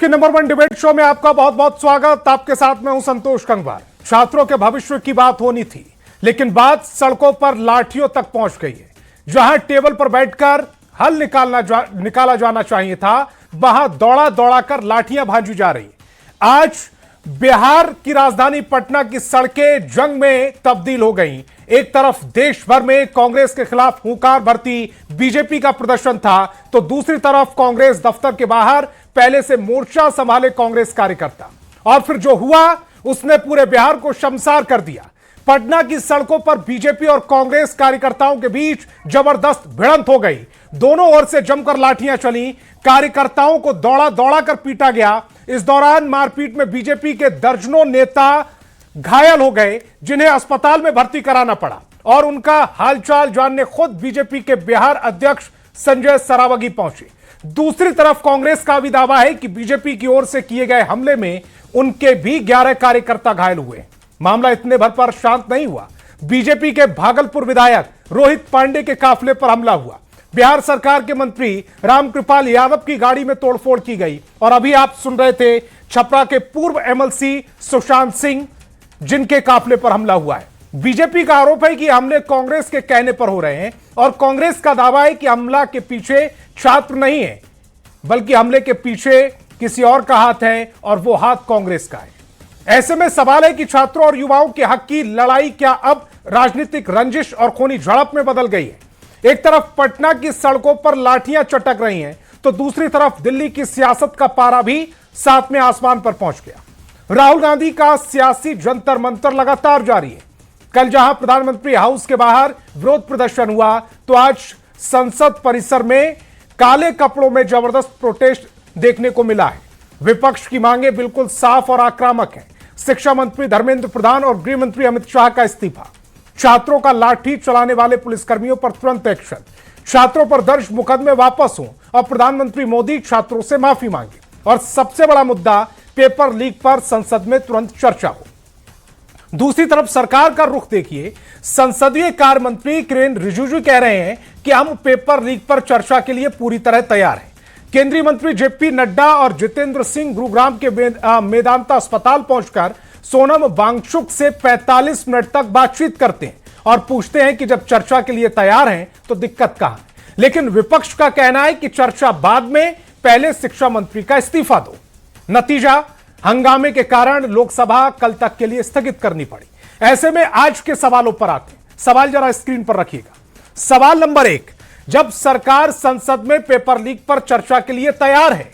के number 1 debate show में आपका बहुत बहुत स्वागत। आपके साथ मैं हूं संतोष कंगवार। छात्रों के भविष्य की बात होनी थी, लेकिन बात सड़कों पर लाठियों तक पहुंच गई है। जहां टेबल पर बैठकर हल निकाला जाना चाहिए था, वहां दौड़ा दौड़ा कर लाठियां भांजी जा रही। आज बिहार की राजधानी पटना की सड़कें जंग में तब्दील हो गई। एक तरफ देश भर में कांग्रेस के खिलाफ हुंकार भरती बीजेपी का प्रदर्शन था, तो दूसरी तरफ कांग्रेस दफ्तर के बाहर पहले से मोर्चा संभाले कांग्रेस कार्यकर्ता। और फिर जो हुआ उसने पूरे बिहार को शर्मसार कर दिया। पटना की सड़कों पर बीजेपी और कांग्रेस कार्यकर्ताओं के बीच जबरदस्त भिड़ंत हो गई। दोनों ओर से जमकर लाठियां चली, कार्यकर्ताओं को दौड़ा दौड़ा कर पीटा गया। इस दौरान मारपीट में बीजेपी के दर्जनों नेता घायल हो गए, जिन्हें अस्पताल में भर्ती कराना पड़ा। और उनका हालचाल जानने खुद बीजेपी के बिहार अध्यक्ष संजय सरावगी पहुंचे। दूसरी तरफ कांग्रेस का भी दावा है कि बीजेपी की ओर से किए गए हमले में उनके भी 11 कार्यकर्ता घायल हुए। मामला इतने भर पर शांत नहीं हुआ। बीजेपी के भागलपुर विधायक रोहित पांडे के काफिले पर हमला हुआ। बिहार सरकार के मंत्री रामकृपाल यादव की गाड़ी में तोड़फोड़ की गई। और अभी आप सुन रहे थे छपरा के पूर्व एमएलसी सुशांत सिंह, जिनके काफिले पर हमला हुआ है। बीजेपी का आरोप है कि हमले कांग्रेस के कहने पर हो रहे हैं, और कांग्रेस का दावा है कि हमला के पीछे छात्र नहीं है, बल्कि हमले के पीछे किसी और का हाथ है, और वो हाथ कांग्रेस का है। ऐसे में सवाल है कि छात्रों और युवाओं के हक की लड़ाई क्या अब राजनीतिक रंजिश और खूनी झड़प में बदल गई है? एक तरफ पटना की सड़कों पर लाठियां चटक रही हैं, तो दूसरी तरफ दिल्ली की सियासत का पारा भी सातवें आसमान पर पहुंच गया। राहुल गांधी का सियासी जंतर मंतर लगातार जारी है। कल जहां प्रधानमंत्री हाउस के बाहर विरोध प्रदर्शन हुआ, तो आज संसद परिसर में काले कपड़ों में जबरदस्त प्रोटेस्ट देखने को मिला है। विपक्ष की मांगे बिल्कुल साफ और आक्रामक है। शिक्षा मंत्री धर्मेंद्र प्रधान और गृह मंत्री अमित शाह का इस्तीफा, छात्रों का लाठी चलाने वाले पुलिसकर्मियों पर तुरंत एक्शन, छात्रों पर दर्ज मुकदमे वापस हों, और प्रधानमंत्री मोदी छात्रों से माफी मांगे। और सबसे बड़ा मुद्दा पेपर लीक पर संसद में तुरंत चर्चा हो। दूसरी तरफ सरकार का रुख देखिए। संसदीय कार्य मंत्री किरेन रिजिजू कह रहे हैं कि हम पेपर लीक पर चर्चा के लिए पूरी तरह तैयार हैं। केंद्रीय मंत्री जेपी नड्डा और जितेंद्र सिंह गुरुग्राम के मेदांता अस्पताल पहुंचकर सोनम वांगचुक से 45 मिनट तक बातचीत करते हैं और पूछते हैं कि जब चर्चा के लिए तैयार हैं तो दिक्कत कहां है। लेकिन विपक्ष का कहना है कि चर्चा बाद में, पहले शिक्षा मंत्री का इस्तीफा दो। नतीजा, हंगामे के कारण लोकसभा कल तक के लिए स्थगित करनी पड़ी। ऐसे में आज के सवालों पर आते हैं। सवाल जरा स्क्रीन पर रखिएगा। सवाल नंबर 1, जब सरकार संसद में पेपर लीक पर चर्चा के लिए तैयार है,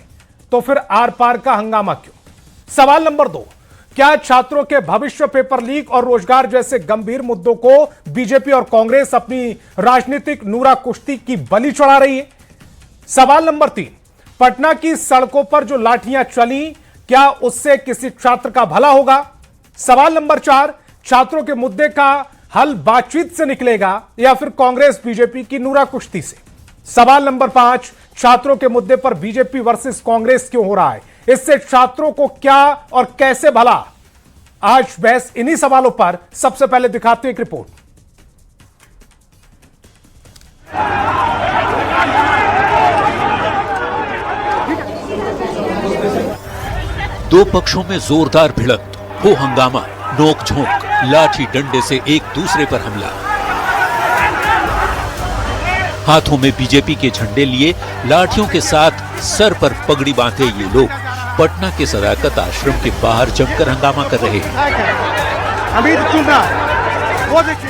तो फिर आर पार का हंगामा क्यों? सवाल नंबर 2, क्या छात्रों के भविष्य, पेपर लीक और रोजगार जैसे गंभीर मुद्दों को बीजेपी और कांग्रेस अपनी राजनीतिक नूरा कुश्ती की बलि चढ़ा रही है? सवाल नंबर 3, पटना की सड़कों पर जो लाठियां चली, क्या उससे किसी छात्र का भला होगा? सवाल नंबर 4, छात्रों के मुद्दे का हल बातचीत से निकलेगा या फिर कांग्रेस बीजेपी की नूरा कुश्ती से? सवाल नंबर 5, छात्रों के मुद्दे पर बीजेपी वर्सेस कांग्रेस क्यों हो रहा है? इससे छात्रों को क्या और कैसे भला? आज बहस इन्हीं सवालों पर। सबसे पहले दिखाते हैं एक रिपोर्ट। दो पक्षों में जोरदार भिड़ंत, हो हंगामा, नोक-झोंक, लाठी डंडे से एक दूसरे पर हमला। हाथों में बीजेपी के झंडे लिए लाठियों के साथ सर पर पगड़ी बांधे ये लोग पटना के सदाकत आश्रम के बाहर जमकर हंगामा कर रहे हैं।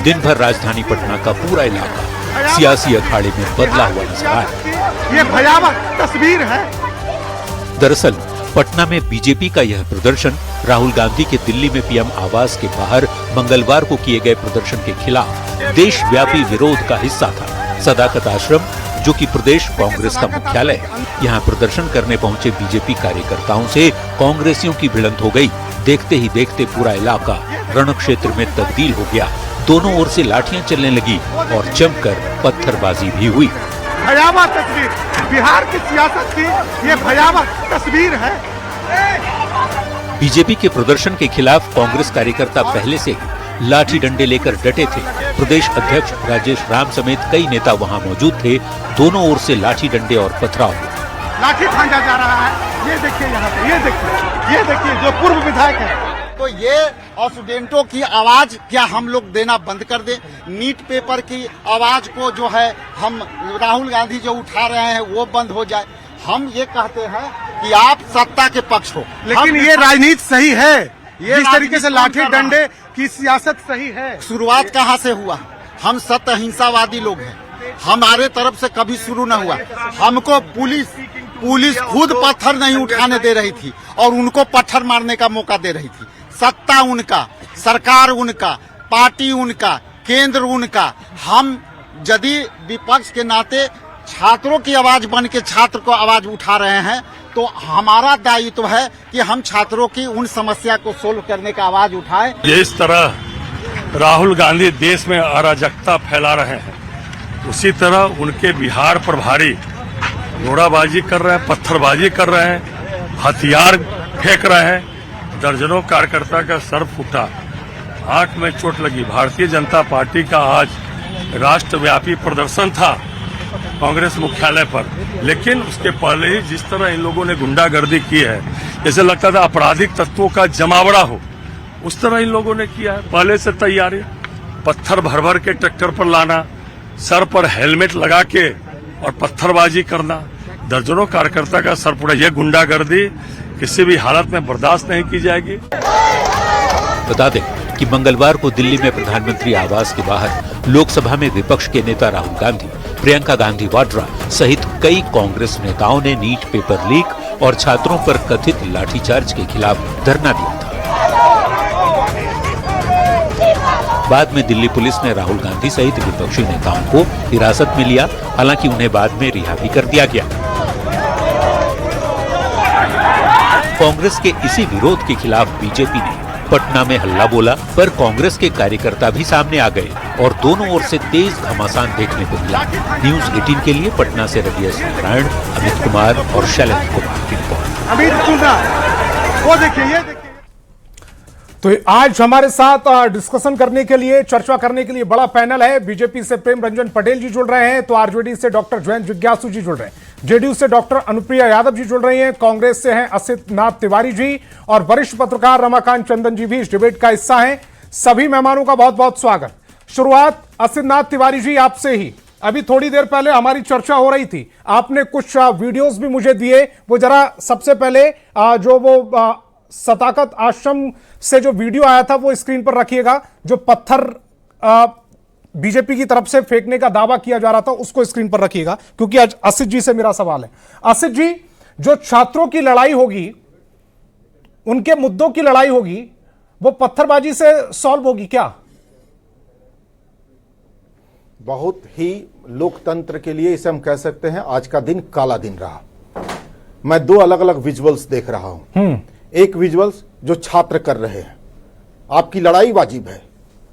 दिन भर राजधानी पटना का पूरा इलाका सियासी अखाड़े में बदला हुआ नजर आया। ये भयावह तस्वीर है। दरअसल पटना में बीजेपी का यह प्रदर्शन राहुल गांधी के दिल्ली में पीएम आवास के बाहर मंगलवार को किए गए प्रदर्शन के खिलाफ देशव्यापी विरोध का हिस्सा था। सदाकत आश्रम, जो कि प्रदेश कांग्रेस का मुख्यालय है, यहाँ प्रदर्शन करने पहुंचे बीजेपी कार्यकर्ताओं से कांग्रेसियों की भिड़ंत हो गई। देखते ही देखते पूरा इलाका रणक्षेत्र में तब्दील हो गया। दोनों ओर से लाठियां चलने लगी और जमकर पत्थरबाजी भी हुई। भयावह तस्वीर, बिहार की सियासत की ये भयावह तस्वीर है। बीजेपी के प्रदर्शन के खिलाफ कांग्रेस कार्यकर्ता पहले से ही लाठी डंडे लेकर डटे थे। प्रदेश अध्यक्ष राजेश राम समेत कई नेता वहां मौजूद थे। दोनों ओर से लाठी डंडे और पथराव हुआ। लाठी खांजा जा रहा है। ये देखिए यहाँ पे, ये देखिए जो पूर्व विधायक है। तो ये स्टूडेंटों की आवाज क्या हम लोग देना बंद कर दें? नीट पेपर की आवाज को जो है हम राहुल गांधी जो उठा रहे हैं वो बंद हो जाए। हम ये कहते हैं कि आप सत्ता के पक्ष हो, लेकिन ये राजनीति सही है। जिस तरीके से लाठी डंडे की सियासत सही है। शुरुआत कहाँ से हुआ? हम सत्य अहिंसावादी लोग हैं, हमारे तरफ से कभी शुरू न हुआ। हमको पुलिस खुद पत्थर नहीं उठाने दे रही थी और उनको पत्थर मारने का मौका दे रही थी। सत्ता उनका, सरकार उनका, पार्टी उनका, केंद्र उनका। हम यदि विपक्ष के नाते छात्रों की आवाज बन के छात्र को आवाज उठा रहे हैं तो हमारा दायित्व है कि हम छात्रों की उन समस्या को सोल्व करने का आवाज उठाएं। जिस तरह राहुल गांधी देश में अराजकता फैला रहे हैं, उसी तरह उनके बिहार प्रभारी गोड़ाबाजी कर रहे हैं, पत्थरबाजी कर रहे हैं, हथियार फेंक रहे हैं। दर्जनों कार्यकर्ता का सर फूटा, आंख में चोट लगी। भारतीय जनता पार्टी का आज राष्ट्रव्यापी प्रदर्शन था कांग्रेस मुख्यालय पर, लेकिन उसके पहले ही जिस तरह इन लोगों ने गुंडागर्दी की है, जैसे लगता था आपराधिक तत्वों का जमावड़ा हो, उस तरह इन लोगों ने किया है। पहले से तैयारी, पत्थर भर भर के ट्रैक्टर पर लाना, सर पर हेलमेट लगा के और पत्थरबाजी करना, दर्जनों कार्यकर्ता का सर फूटा। यह गुंडागर्दी किसी भी हालत में बर्दाश्त नहीं की जाएगी। बता दें कि मंगलवार को दिल्ली में प्रधानमंत्री आवास के बाहर लोकसभा में विपक्ष के नेता राहुल गांधी, प्रियंका गांधी वाड्रा सहित कई कांग्रेस नेताओं ने नीट पेपर लीक और छात्रों पर कथित लाठीचार्ज के खिलाफ धरना दिया था। बाद में दिल्ली पुलिस ने राहुल गांधी सहित विपक्षी नेताओं को हिरासत में लिया, हालांकि उन्हें बाद में रिहा भी कर दिया गया। कांग्रेस के इसी विरोध के खिलाफ बीजेपी ने पटना में हल्ला बोला, पर कांग्रेस के कार्यकर्ता भी सामने आ गए और दोनों ओर से तेज घमासान देखने को मिला। न्यूज 18 के लिए पटना से रवि नारायण, अमित कुमार और शैलेंद्र कुमार की रिपोर्ट। अमित सुना, वो देखिए, ये देखिए। तो आज हमारे साथ डिस्कशन करने के लिए, चर्चा करने के लिए बड़ा पैनल है। बीजेपी से प्रेम रंजन पटेल जी जुड़ रहे हैं, तो आरजेडी से डॉक्टर जयंत जिज्ञासु जी जुड़ रहे हैं, जेडीयू से डॉक्टर अनुप्रिया यादव जी जुड़ रही हैं, कांग्रेस से हैं असित नाथ तिवारी जी और वरिष्ठ पत्रकार रमाकांत चंदन जी भी इस डिबेट का हिस्सा हैं। सभी मेहमानों का बहुत बहुत स्वागत। शुरुआत असित नाथ तिवारी जी आपसे ही। अभी थोड़ी देर पहले हमारी चर्चा हो रही थी, आपने कुछ वीडियोस भी मुझे दिए, वो जरा सबसे पहले जो वो सताकत आश्रम से जो वीडियो आया था वो स्क्रीन पर रखिएगा। जो पत्थर बीजेपी की तरफ से फेंकने का दावा किया जा रहा था उसको स्क्रीन पर रखिएगा, क्योंकि आज असित जी से मेरा सवाल है। असित जी, जो छात्रों की लड़ाई होगी, उनके मुद्दों की लड़ाई होगी, वो पत्थरबाजी से सॉल्व होगी क्या? बहुत ही लोकतंत्र के लिए इसे हम कह सकते हैं आज का दिन काला दिन रहा। मैं दो अलग अलग विजुअल्स देख रहा हूं। एक विजुअल्स जो छात्र कर रहे हैं, आपकी लड़ाई वाजिब है,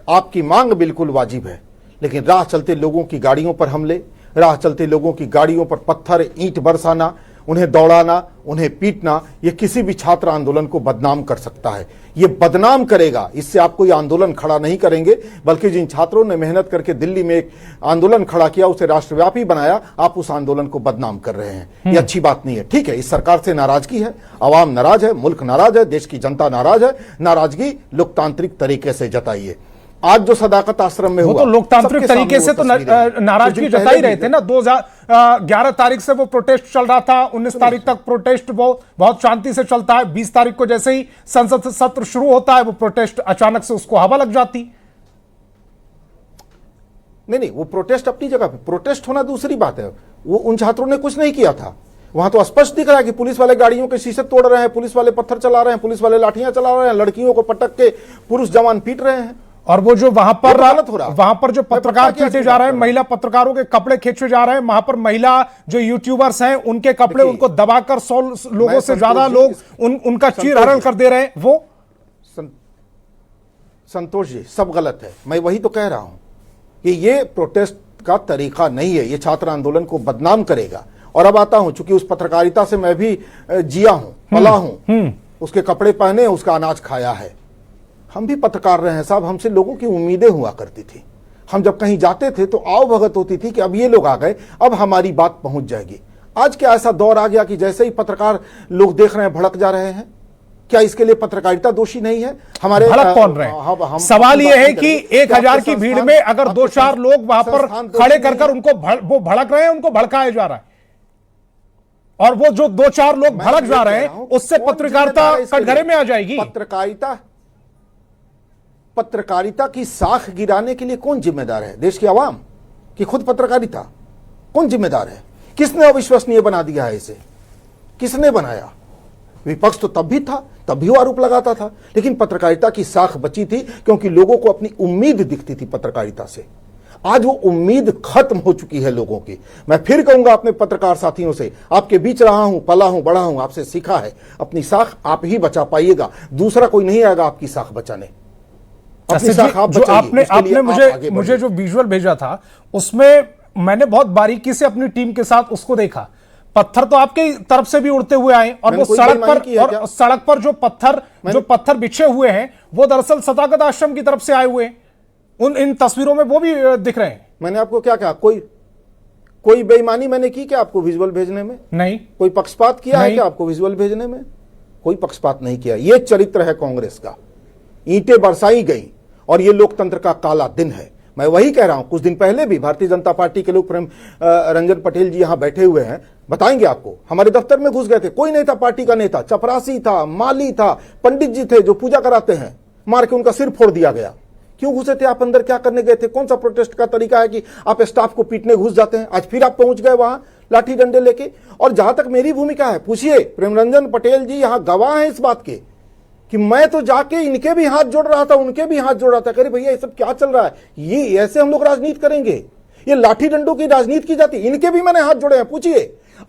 आपकी मांग बिल्कुल वाजिब है, लेकिन राह चलते लोगों की गाड़ियों पर हमले, राह चलते लोगों की गाड़ियों पर पत्थर ईंट बरसाना, उन्हें दौड़ाना, उन्हें पीटना, यह किसी भी छात्र आंदोलन को बदनाम कर सकता है। ये बदनाम करेगा, इससे आप कोई आंदोलन खड़ा नहीं करेंगे, बल्कि जिन छात्रों ने मेहनत करके दिल्ली में एक आंदोलन खड़ा किया, उसे राष्ट्रव्यापी बनाया, आप उस आंदोलन को बदनाम कर रहे हैं। ये अच्छी बात नहीं है। ठीक है, इस सरकार से नाराजगी है, आवाम नाराज है, मुल्क नाराज है, देश की जनता नाराज है। नाराजगी लोकतांत्रिक तरीके से जताइए। आज जो सदाकत आश्रम में हुआ, तो लोकतांत्रिक तरीके से तो नाराजगी जता ही रहे थे ना। 11 तारीख से वो प्रोटेस्ट चल रहा था, 19 तारीख तक प्रोटेस्ट वो बहुत शांति से चलता है। 20 तारीख को जैसे ही संसद सत्र शुरू होता है, वो प्रोटेस्ट अचानक से उसको हवा लग जाती। नहीं, वो प्रोटेस्ट अपनी जगह पे, प्रोटेस्ट होना दूसरी बात है। वो उन छात्रों ने कुछ नहीं किया था। वहां तो स्पष्ट दिख रहा है कि पुलिस वाले गाड़ियों के शीशे तोड़ रहे हैं, पुलिस वाले पत्थर चला रहे हैं, पुलिस वाले लाठियां चला रहे हैं, लड़कियों को पटक के पुरुष जवान पीट रहे हैं। और वो जो वहां पर वहां पर जो पत्रकार पीटे जा रहे हैं, महिला पत्रकारों के कपड़े खींचे जा रहे हैं, वहां पर महिला जो यूट्यूबर्स हैं उनके कपड़े उनको दबाकर 100 लोगों से ज्यादा लोग उनका चीर हरण कर दे रहे हैं। वो संतोष जी, सब गलत है। मैं वही तो कह रहा हूं कि ये प्रोटेस्ट का तरीका नहीं है, ये छात्र आंदोलन को बदनाम करेगा। और अब आता हूं, चूंकि उस पत्रकारिता से मैं भी जिया हूं, पला हूं, उसके कपड़े पहने, उसका अनाज खाया है। हम भी पत्रकार रहे हैं साहब, हमसे लोगों की उम्मीदें हुआ करती थी। हम जब कहीं जाते थे तो आओ भगत होती थी कि अब ये लोग आ गए, अब हमारी बात पहुंच जाएगी। आज क्या ऐसा दौर आ गया कि जैसे ही पत्रकार लोग देख रहे हैं भड़क जा रहे हैं? क्या इसके लिए पत्रकारिता दोषी नहीं है? हमारे भड़क कौन रहे हैं? सवाल यह है कि 1000 की भीड़ में अगर 2-4 लोग वहां पर खड़े कर उनको वो भड़क रहे हैं, उनको भड़काया जा रहा है, और वो जो 2-4 लोग भड़क जा रहे हैं उससे पत्रकारिता कटघरे में आ जाएगी। पत्रकारिता की साख गिराने के लिए कौन जिम्मेदार है? देश की आवाम कि खुद पत्रकारिता? कौन जिम्मेदार है? किसने अविश्वसनीय बना दिया है इसे? किसने बनाया? विपक्ष तो तब भी था, तब भी वो आरोप लगाता था, लेकिन पत्रकारिता की साख बची थी क्योंकि लोगों को अपनी उम्मीद दिखती थी पत्रकारिता से। आज वो उम्मीद खत्म हो चुकी है लोगों की। मैं फिर कहूंगा अपने पत्रकार साथियों से, आपके बीच रहा हूं, पला हूं, बड़ा हूं, आपसे सीखा है, अपनी साख आप ही बचा पाइएगा, दूसरा कोई नहीं आएगा आपकी साख बचाने। अपनी साख आप बचाइए। आपने मुझे जो विजुअल भेजा था उसमें मैंने बहुत बारीकी से अपनी टीम के साथ उसको देखा। पत्थर तो आपके तरफ से भी उड़ते हुए आए, और वो सड़क पर जो पत्थर बिछे हुए हैं वो दरअसल सतागत आश्रम की तरफ से आए हुए हैं। इन तस्वीरों में वो भी दिख रहे हैं। मैंने आपको क्या कहा? कोई बेईमानी मैंने की क्या आपको विजुअल भेजने में? नहीं। कोई पक्षपात किया है क्या आपको विजुअल भेजने में? कोई पक्षपात नहीं किया। ये चरित्र है कांग्रेस का। ईंटें बरसाई गई और ये लोकतंत्र का काला दिन है। मैं वही कह रहा हूं। कुछ दिन पहले भी भारतीय जनता पार्टी के लोग प्रेम रंजन पटेल जी यहां बैठे हुए हैं, बताएंगे आपको, हमारे दफ्तर में घुस गए थे। कोई नहीं था पार्टी का नेता, चपरासी था, माली था, पंडित जी थे जो पूजा कराते हैं, मार के उनका सिर फोड़ दिया गया। क्यों घुसे थे आप अंदर? क्या करने गए थे? कौन सा प्रोटेस्ट का तरीका है कि आप स्टाफ को पीटने घुस जाते हैं? आज फिर आप पहुंच गए वहां लाठी डंडे लेके। और जहां तक मेरी भूमिका है, पूछिए, प्रेमरंजन पटेल जी यहां गवाह हैं इस बात के कि मैं तो जाके इनके भी हाथ जोड़ रहा था, उनके भी हाथ जोड़ रहा था। अरे भैया ये सब क्या चल रहा है? ये ऐसे हम लोग राजनीति करेंगे? ये लाठी डंडों की राजनीति की जाती? इनके भी मैंने हाथ जोड़े हैं, पूछिए।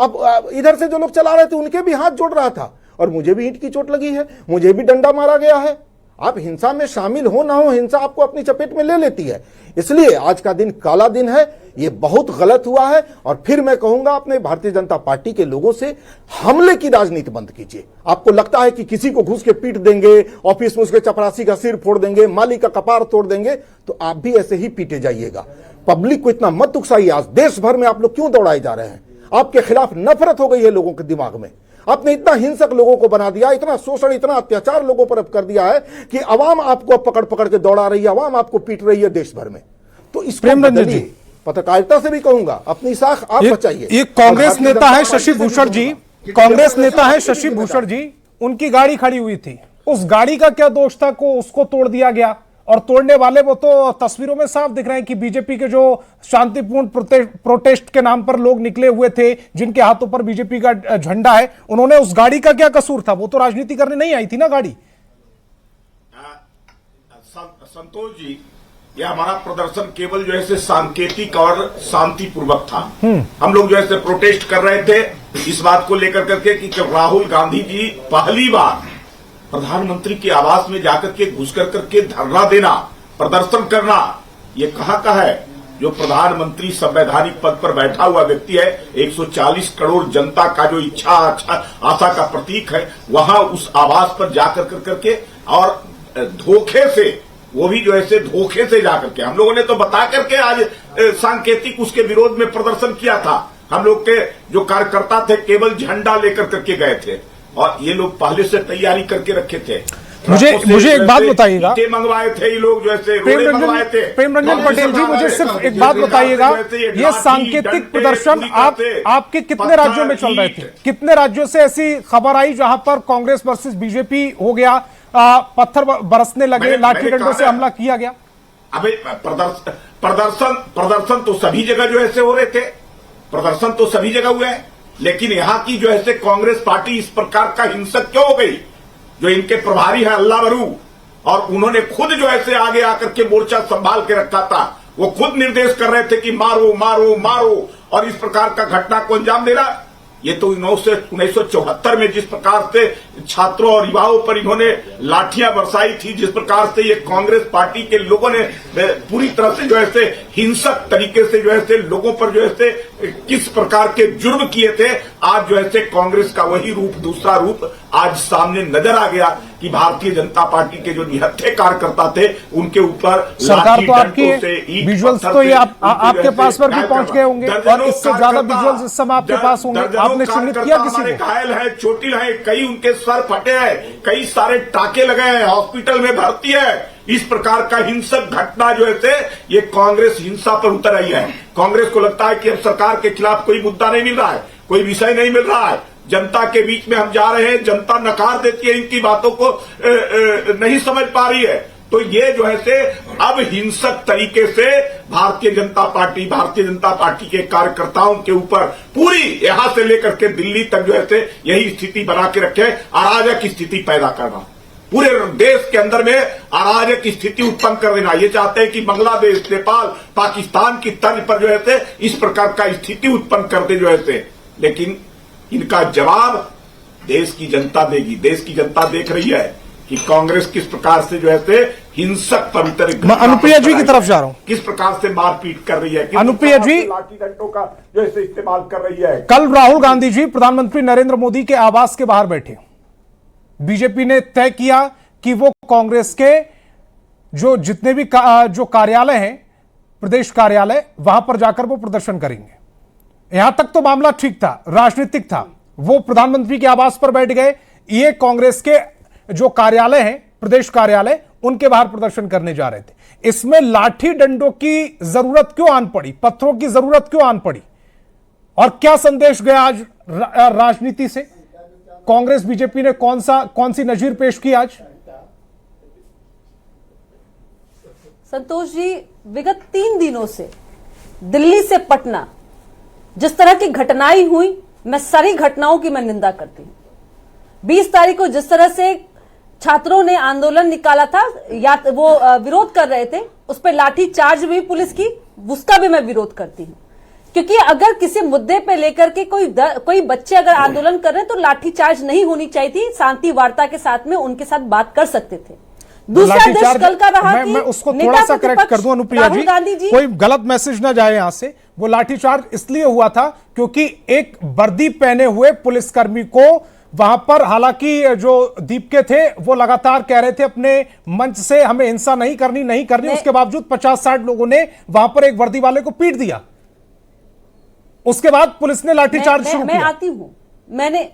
अब इधर से जो लोग चला रहे थे उनके भी हाथ जोड़ रहा था, और मुझे भी ईंट की चोट लगी है, मुझे भी डंडा मारा गया है। आप हिंसा में शामिल हो ना हो, हिंसा आपको अपनी चपेट में ले लेती है। इसलिए आज का दिन काला दिन है, ये बहुत गलत हुआ है। और फिर मैं कहूंगा अपने भारतीय जनता पार्टी के लोगों से, हमले की राजनीति बंद कीजिए। आपको लगता है कि किसी को घुस के पीट देंगे, ऑफिस में उसके चपरासी का सिर फोड़ देंगे, माली का कपार तोड़ देंगे, तो आप भी ऐसे ही पीटे जाइएगा। पब्लिक को इतना मत उकसाइए। आज देश भर में आप लोग क्यों दौड़ाए जा रहे हैं? आपके खिलाफ नफरत हो गई है लोगों के दिमाग में। आपने इतना हिंसक लोगों को बना दिया, इतना शोषण, इतना अत्याचार लोगों पर अब कर दिया है कि अवाम आपको पकड़ पकड़ के दौड़ा रही है, अवाम आपको पीट रही है देश भर में। तो इसको बदलिए। पत्रकारिता से भी कहूंगा, अपनी साख आप बचाइए। एक कांग्रेस नेता है शशि भूषण जी, कांग्रेस नेता है शशि भूषण जी, उनकी गाड़ी खड़ी हुई थी, उस गाड़ी का क्या दोष था को उसको तोड़ दिया गया? और तोड़ने वाले वो तो तस्वीरों में साफ दिख रहे हैं कि बीजेपी के जो शांतिपूर्ण प्रोटेस्ट के नाम पर लोग निकले हुए थे, जिनके हाथों पर बीजेपी का झंडा है, उन्होंने उस गाड़ी का क्या कसूर था? वो तो राजनीति करने नहीं आई थी ना गाड़ी। संतोष जी, यह हमारा प्रदर्शन केवल जो है सांकेतिक और शांतिपूर्वक था। हम लोग जो है प्रोटेस्ट कर रहे थे इस बात को लेकर करके कि राहुल गांधी जी पहली बार प्रधानमंत्री के आवास में जाकर के घुस कर करके धरना देना, प्रदर्शन करना, ये कहाँ का है? जो प्रधानमंत्री संवैधानिक पद पर बैठा हुआ व्यक्ति है, 140 करोड़ जनता का जो इच्छा आशा का प्रतीक है, वहां उस आवास पर जाकर करके और धोखे से, वो भी जो है धोखे से जाकर के, हम लोगों ने तो बता करके आज सांकेतिक उसके विरोध में प्रदर्शन किया था। हम लोग के जो कार्यकर्ता थे केवल झंडा लेकर करके गए थे, और ये लोग पहले से तैयारी करके रखे थे। मुझे एक बात बताइएगा, मंगवाए थे ये लोग, जैसे मंगवाए थे। प्रेमरंजन पटेल जी, मुझे सिर्फ एक बात बताइएगा, ये सांकेतिक प्रदर्शन आपके कितने राज्यों में चल रहे थे? कितने राज्यों से ऐसी खबर आई जहां पर कांग्रेस वर्सेस बीजेपी हो गया, पत्थर बरसने लगे, लाठी डंडों से हमला किया गया? अबे प्रदर्शन तो सभी जगह जो ऐसे हो रहे थे, प्रदर्शन तो सभी जगह हुए हैं, लेकिन यहाँ की जो है कांग्रेस पार्टी इस प्रकार का हिंसक क्यों हो गई? जो इनके प्रभारी हैं अल्लाह बरू, और उन्होंने खुद जो है आगे आकर के मोर्चा संभाल के रखा था, वो खुद निर्देश कर रहे थे कि मारो मारो मारो, और इस प्रकार का घटना को अंजाम देना। ये तो 1974 में जिस प्रकार से छात्रों और युवाओं पर इन्होंने लाठियां बरसाई थी, जिस प्रकार से ये कांग्रेस पार्टी के लोगों ने पूरी तरह से जो है हिंसक तरीके से जो है लोगों पर जो है किस प्रकार के जुर्म किए थे, आज जो है कांग्रेस का वही रूप, दूसरा रूप आज सामने नजर आ गया कि भारतीय जनता पार्टी के जो निहत्थे कार्यकर्ता थे उनके ऊपर सरकार तो आपकी डंडों से, विजुअल्स तो ये आपके पास पर भी पहुंच गए होंगे और इससे ज्यादा विजुअल्स इस समय आपके पास होंगे। आपने चिन्हित किया किसी को? घायल है, चोटिल है, कई उनके सर फटे हैं, कई सारे टाके लगे हैं, हॉस्पिटल में भर्ती है। इस प्रकार का हिंसक घटना जो है ये कांग्रेस हिंसा पर उतर आई है। कांग्रेस को लगता है कि अब सरकार के खिलाफ कोई मुद्दा नहीं मिल रहा है, कोई विषय नहीं मिल रहा है, जनता के बीच में हम जा रहे हैं, जनता नकार देती है, इनकी बातों को नहीं समझ पा रही है। तो ये जो है अब हिंसक तरीके से भारतीय जनता पार्टी के कार्यकर्ताओं के ऊपर पूरी यहां से लेकर के दिल्ली तक जो है यही स्थिति बना के रखे, अराजक की स्थिति पैदा करना, पूरे देश के अंदर में अराजक की स्थिति उत्पन्न कर देना। ये चाहते हैं कि बांग्लादेश, नेपाल, पाकिस्तान की तर्ज पर जो है इस प्रकार का स्थिति उत्पन्न कर दे जो है। लेकिन इनका जवाब देश की जनता देगी। देश की जनता देख रही है कि कांग्रेस किस प्रकार से जो है हिंसक पर मैं अनुप्रिया जी की तरफ जा रहा हूं, किस प्रकार से मारपीट कर रही है, अनुप्रिया जी लाठी डंडों का जो है इस्तेमाल कर रही है। कल राहुल गांधी जी प्रधानमंत्री नरेंद्र मोदी के आवास के बाहर बैठे। बीजेपी ने तय किया कि वो कांग्रेस के जो जितने भी जो कार्यालय हैं, प्रदेश कार्यालय, वहां पर जाकर वो प्रदर्शन करेंगे। यहां तक तो मामला ठीक था, राजनीतिक था। वो प्रधानमंत्री के आवास पर बैठ गए, ये कांग्रेस के जो कार्यालय हैं, प्रदेश कार्यालय, उनके बाहर प्रदर्शन करने जा रहे थे। इसमें लाठी डंडों की जरूरत क्यों आन पड़ी, पत्थरों की जरूरत क्यों आन पड़ी, और क्या संदेश गया आज राजनीति से? कांग्रेस बीजेपी ने कौन सी नजीर पेश की आज? संतोष जी, विगत 3 दिनों से दिल्ली से पटना जिस तरह की घटनाएं हुई, मैं सारी घटनाओं की मैं निंदा करती हूं। 20 तारीख को जिस तरह से छात्रों ने आंदोलन निकाला था, या वो विरोध कर रहे थे, उस पर लाठी चार्ज भी पुलिस की, उसका भी मैं विरोध करती हूं। क्योंकि अगर किसी मुद्दे पे लेकर के कोई बच्चे अगर आंदोलन कर रहे हैं तो लाठी चार्ज नहीं होनी चाहिए थी, शांति वार्ता के साथ में उनके साथ बात कर सकते थे। दूसरा देश कल का रहा मैं उसको थोड़ा सा करेक्ट कर दूं अनुप्रिया जी, कोई गलत मैसेज ना जाए यहां से। वो लाठीचार्ज इसलिए हुआ था क्योंकि एक वर्दी पहने हुए पुलिसकर्मी को वहां पर, हालांकि जो दीपके थे वो लगातार कह रहे थे अपने मंच से हमें हिंसा नहीं करनी, उसके बावजूद 50-60 लोगों ने वहां पर एक वर्दी वाले को पीट दिया। उसके बाद पुलिस ने लाठीचार्ज शुरू किया। मैं आती हूं, मैंने